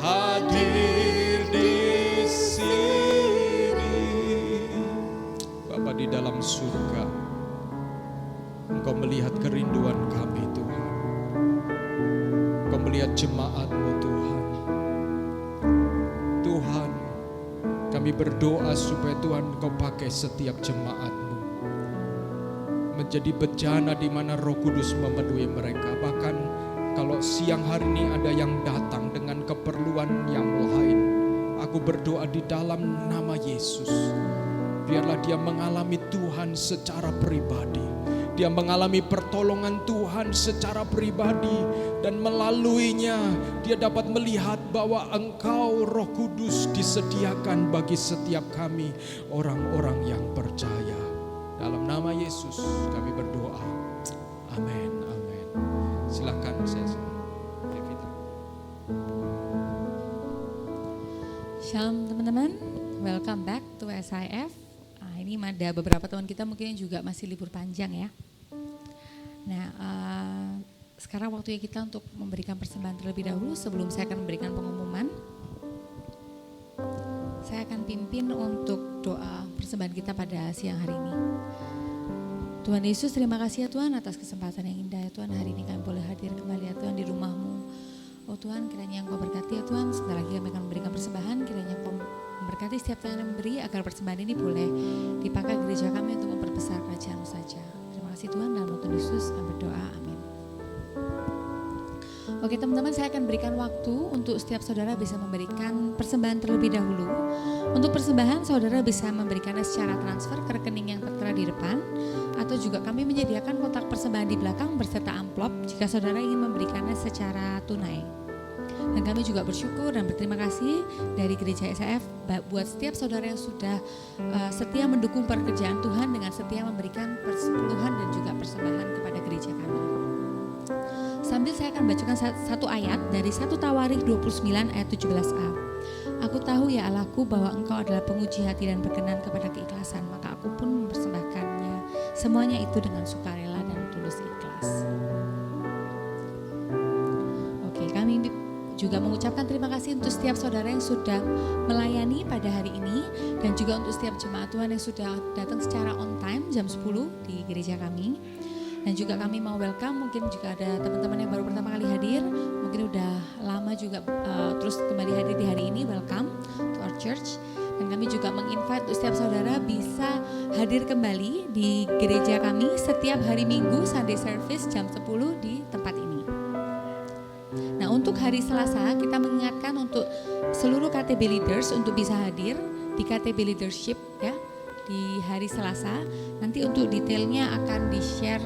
hadir di sini. Bapa di dalam surga, Engkau melihat kerinduan kami Tuhan. Engkau melihat jemaat-Mu Tuhan. Tuhan, kami berdoa supaya Tuhan Engkau pakai setiap jemaat-Mu menjadi bejana di mana Roh Kudus memenuhi mereka. Bahkan kalau siang hari ini ada yang datang dengan keperluan yang lain, aku berdoa di dalam nama Yesus, biarlah dia mengalami Tuhan secara pribadi. Dia mengalami pertolongan Tuhan secara pribadi, dan melaluinya dia dapat melihat bahwa Engkau Roh Kudus disediakan bagi setiap kami orang-orang yang percaya. Dalam nama Yesus kami berdoa. Amin, amin. Silakan Sesi. Shalom teman-teman, welcome back to SIF. Ini ada beberapa teman kita mungkin juga masih libur panjang ya. Nah, sekarang waktunya kita untuk memberikan persembahan terlebih dahulu. Sebelum saya akan memberikan pengumuman, saya akan pimpin untuk doa persembahan kita pada siang hari ini. Tuhan Yesus, terima kasih ya Tuhan atas kesempatan yang indah ya Tuhan. Hari ini kami boleh hadir kembali ya Tuhan di rumah-Mu. Oh Tuhan, kiranya Engkau berkati ya Tuhan. Sebentar lagi kami akan memberikan persembahan. Kiranya Engkau memberkati setiap tangan yang memberi, agar persembahan ini boleh dipakai gereja kami untuk memperbesar kerajaan-Mu saja. Terima kasih Tuhan, dalam nama Tuhan Yesus kami berdoa, amin. Oke teman-teman, saya akan berikan waktu untuk setiap saudara bisa memberikan persembahan terlebih dahulu. Untuk persembahan saudara bisa memberikannya secara transfer ke rekening yang tertera di depan, atau juga kami menyediakan kotak persembahan di belakang berserta amplop jika saudara ingin memberikannya secara tunai. Dan kami juga bersyukur dan berterima kasih dari Gereja SIF buat setiap saudara yang sudah setia mendukung pekerjaan Tuhan dengan setia memberikan persepuluhan dan juga persembahan kepada gereja kami. Sambil saya akan bacakan satu ayat dari 1 Tawarikh 29 ayat 17a. Aku tahu ya Allahku bahwa Engkau adalah penguji hati dan berkenan kepada keikhlasan, maka aku pun mempersembahkannya semuanya itu dengan sukarela dan tulus ikhlas. Oke, kami juga mengucapkan terima kasih untuk setiap saudara yang sudah melayani pada hari ini, dan juga untuk setiap jemaat Tuhan yang sudah datang secara on time jam 10 di gereja kami. Dan juga kami mau welcome, mungkin juga ada teman-teman yang baru pertama kali hadir, mungkin udah lama juga terus kembali hadir di hari ini, welcome to our church. Dan kami juga menginvite untuk setiap saudara bisa hadir kembali di gereja kami setiap hari Minggu Sunday service jam 10 di tempat ini. Nah, untuk hari Selasa kita mengingatkan untuk seluruh KTB leaders untuk bisa hadir di KTB leadership ya di hari Selasa. Nanti untuk detailnya akan di-share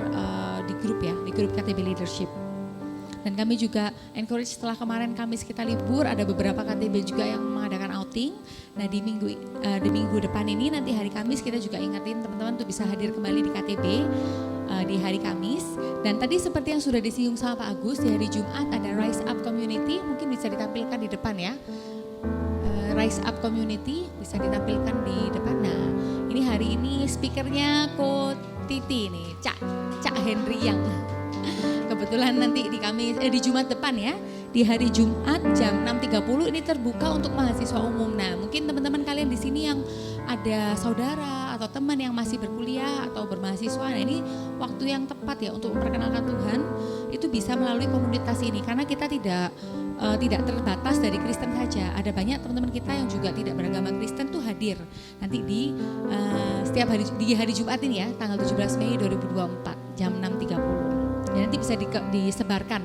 di grup ya, di grup KTB leadership. Dan kami juga encourage, setelah kemarin Kamis kita libur, ada beberapa KTB juga yang mengadakan outing. Nah di minggu depan ini, nanti hari Kamis kita juga ingatin teman-teman untuk bisa hadir kembali di KTB di hari Kamis. Dan tadi seperti yang sudah disinggung sama Pak Agus, di hari Jumat ada Rise Up Community, mungkin bisa ditampilkan di depan ya. Rise Up Community bisa ditampilkan di depan. Nah ini hari ini speakernya Ko Titi nih, Cak Henry yang kebetulan nanti di Jumat depan ya, di hari Jumat jam 6.30 ini terbuka untuk mahasiswa umum. Nah mungkin teman-teman kalian di sini yang ada saudara atau teman yang masih berkuliah atau bermahasiswa, nah ini waktu yang tepat ya untuk memperkenalkan Tuhan, itu bisa melalui komunitas ini, karena kita tidak terbatas dari Kristen saja. Ada banyak teman-teman kita yang juga tidak beragama Kristen tuh hadir nanti di setiap hari di hari Jumat ini ya, tanggal 17 Mei 2024 jam 6.30. Dan nanti bisa disebarkan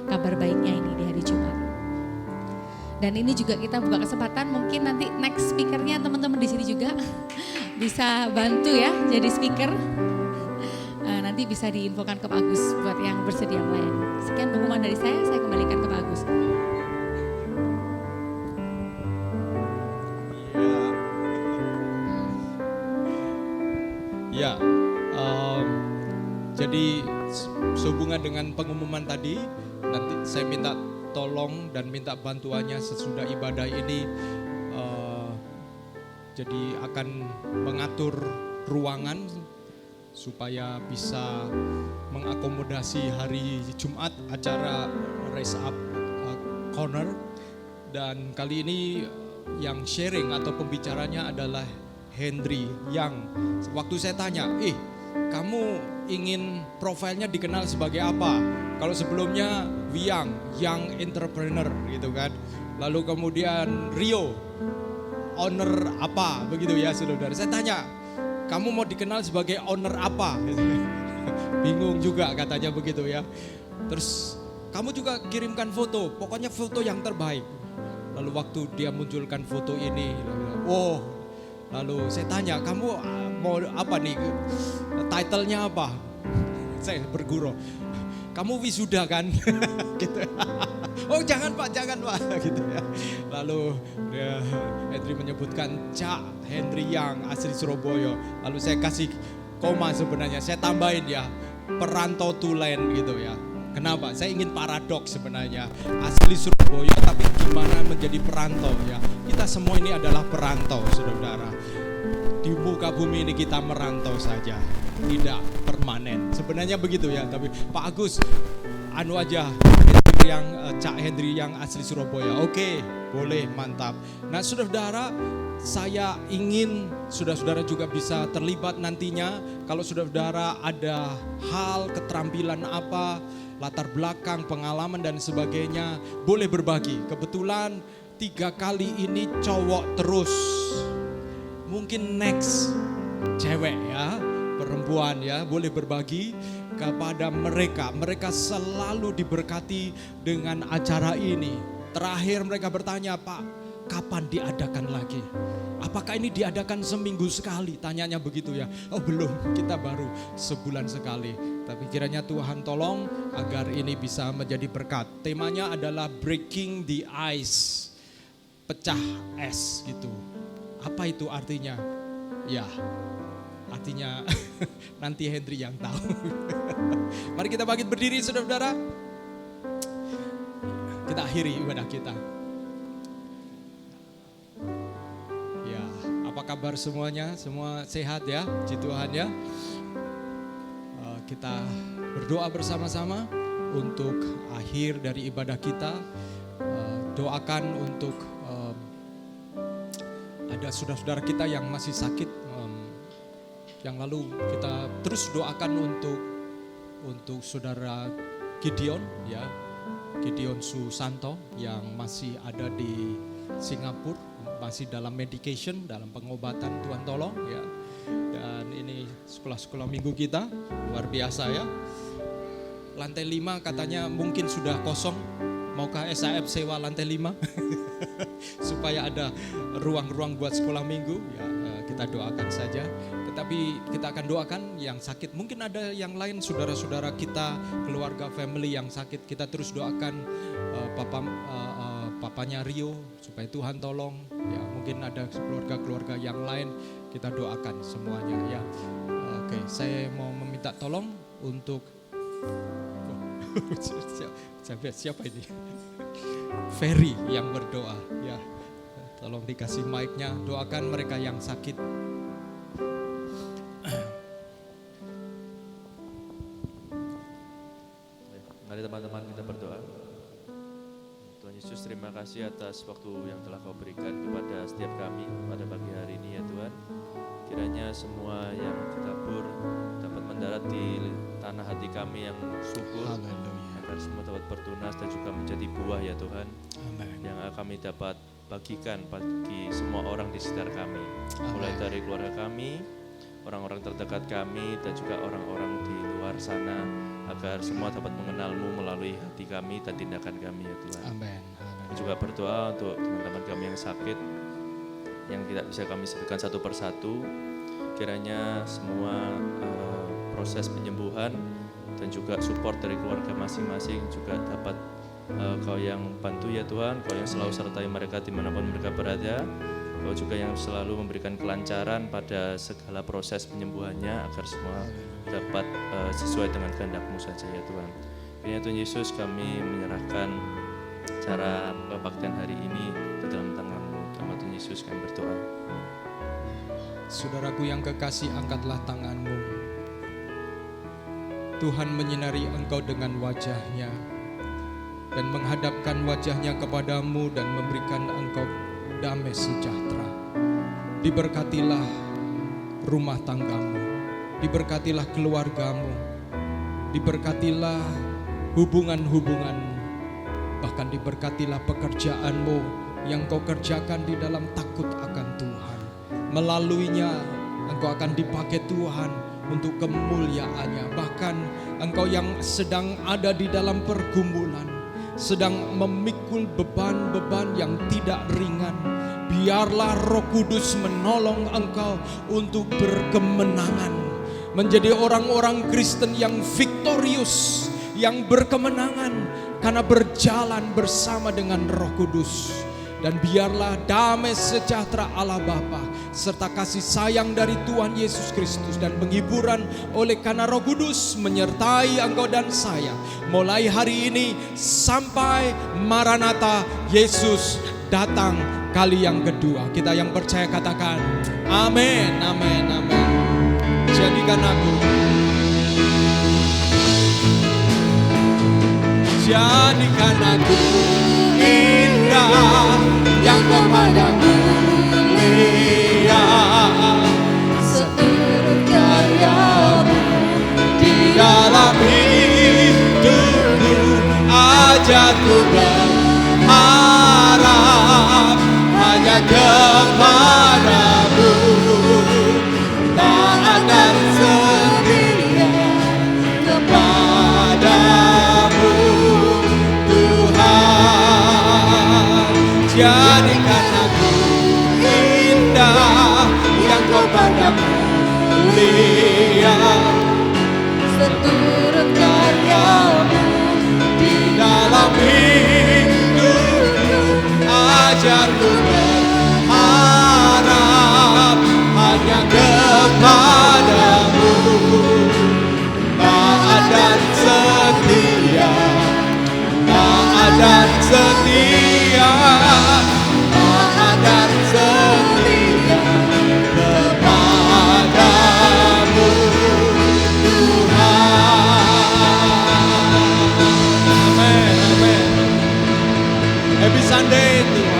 kabar baiknya ini di hari Jumat. Dan ini juga kita buka kesempatan, mungkin nanti next speakernya teman-teman di sini juga bisa bantu ya jadi speaker. Nanti bisa diinfokan ke Pak Agus buat yang bersedia melayani. Sekian pengumuman dari saya kembalikan ke Pak Agus. Ya, jadi sehubungan dengan pengumuman tadi, nanti saya minta tolong dan minta bantuannya sesudah ibadah ini, jadi akan mengatur ruangan supaya bisa mengakomodasi hari Jumat acara Raise Up Corner. Dan kali ini yang sharing atau pembicaranya adalah Henry yang waktu saya tanya, kamu ingin profilnya dikenal sebagai apa? Kalau sebelumnya Wiang, Young Entrepreneur gitu kan. Lalu kemudian Rio, owner apa begitu ya saudara. Saya tanya, kamu mau dikenal sebagai owner apa? Bingung juga katanya begitu ya. Terus kamu juga kirimkan foto, pokoknya foto yang terbaik. Lalu waktu dia munculkan foto ini, lalu saya tanya, kamu mau apa nih, title-nya apa? Saya bergurau, kamu wisuda kan? Gitu. Oh jangan pak, gitu ya. Lalu Henry menyebutkan Cak Henry yang asli Surabaya. Lalu saya kasih koma sebenarnya, saya tambahin ya, perantau tulen gitu ya. Kenapa? Saya ingin paradoks sebenarnya. Asli Surabaya tapi gimana menjadi perantau ya. Kita semua ini adalah perantau saudara. Di muka bumi ini kita merantau saja. Tidak permanen. Sebenarnya begitu ya. Tapi Pak Agus, Cak Henry yang asli Surabaya. Oke, boleh, mantap. Nah saudara, saya ingin saudara juga bisa terlibat nantinya. Kalau saudara ada hal, keterampilan apa, latar belakang, pengalaman dan sebagainya, boleh berbagi. Kebetulan 3 kali ini cowok terus. Mungkin next cewek ya, perempuan ya, boleh berbagi kepada mereka. Mereka selalu diberkati dengan acara ini. Terakhir mereka bertanya, Pak, kapan diadakan lagi? Apakah ini diadakan seminggu sekali? Tanyanya begitu ya. Oh belum, kita baru sebulan sekali. Tapi kiranya Tuhan tolong agar ini bisa menjadi berkat. Temanya adalah breaking the ice. Pecah es gitu. Apa itu artinya? Ya, artinya nanti Henry yang tahu. Mari kita bangkit berdiri saudara-saudara. Kita akhiri ibadah kita. Ya, apa kabar semuanya? Semua sehat ya? Puji Tuhan ya. Kita berdoa bersama-sama untuk akhir dari ibadah kita. Doakan untuk ada saudara-saudara kita yang masih sakit. Yang lalu kita terus doakan untuk saudara Gideon ya, Gideon Susanto yang masih ada di Singapura, masih dalam medication, dalam pengobatan. Tuhan tolong ya. Dan ini sekolah-sekolah minggu kita luar biasa ya. Lantai 5 katanya mungkin sudah kosong. Maukah SAF sewa lantai 5? Supaya ada ruang-ruang buat sekolah minggu ya, kita doakan saja. Tetapi kita akan doakan yang sakit. Mungkin ada yang lain saudara-saudara kita, keluarga family yang sakit. Kita terus doakan papanya Rio supaya Tuhan tolong. Ya, mungkin ada keluarga-keluarga yang lain, kita doakan semuanya ya. Oke, saya mau meminta tolong untuk siapa ini? Ferry yang berdoa ya. Tolong dikasih mic-nya, doakan mereka yang sakit. Mari teman-teman kita berdoa. Tuhan Yesus, terima kasih atas waktu yang telah Kau berikan kepada setiap kami pada pagi hari ini ya Tuhan. Kiranya semua yang ditabur dapat mendarat di tanah hati kami yang subur. Agar semua dapat bertunas dan juga menjadi buah ya Tuhan. Amen. Yang kami dapat bagikan bagi semua orang di sekitar kami. Amen. Mulai dari keluarga kami, orang-orang terdekat kami dan juga orang-orang di luar sana. Agar semua dapat mengenal-Mu melalui hati kami dan tindakan kami ya Tuhan. Amen. Amen. Juga berdoa untuk teman-teman kami yang sakit, yang tidak bisa kami sebutkan satu persatu. Kiranya semua proses penyembuhan dan juga support dari keluarga masing-masing juga dapat Kau yang bantu ya Tuhan. Kau yang selalu sertai mereka dimanapun mereka berada. Kau juga yang selalu memberikan kelancaran pada segala proses penyembuhannya agar semua dapat sesuai dengan kehendak-Mu saja ya Tuhan. Kiranya Tuhan Yesus, kami menyerahkan cara kebaktian hari ini di dalam tangan-Mu. Nama Tuhan Yesus kami berdoa. Saudaraku yang kekasih, angkatlah tanganmu. Tuhan menyinari engkau dengan wajah-Nya. dan menghadapkan wajahnya kepadamu dan memberikan engkau damai sejahtera. Diberkatilah rumah tanggamu, diberkatilah keluargamu, diberkatilah hubungan-hubunganmu, bahkan diberkatilah pekerjaanmu yang kau kerjakan di dalam takut akan Tuhan. Melaluinya engkau akan dipakai Tuhan untuk kemuliaannya. Bahkan engkau yang sedang ada di dalam pergumulan, sedang memikul beban-beban yang tidak ringan, biarlah Roh Kudus menolong engkau untuk berkemenangan, menjadi orang-orang Kristen yang victorious, yang berkemenangan karena berjalan bersama dengan Roh Kudus. Dan biarlah damai sejahtera Allah Bapa serta kasih sayang dari Tuhan Yesus Kristus dan penghiburan oleh karena Roh Kudus menyertai engkau dan saya mulai hari ini sampai Maranatha, Yesus datang kali yang kedua. Kita yang percaya katakan amin, amin, amin. Jadikan aku, jadikan aku indah yang kepadamu lihat seturut karyamu di dalam hidupku. Ajarku berharap hanya kepadamu, taat dan setia kepadamu Tuhan. Jadikan aku indah yang kau pandang mulia, seturut karyamu di dalam hidupku. Ajarku berharap hanya kepadamu, taat dan setia, taat dan setia, taat dan setia kepadamu Tuhan. Amin, amin. Happy Sunday Tuhan.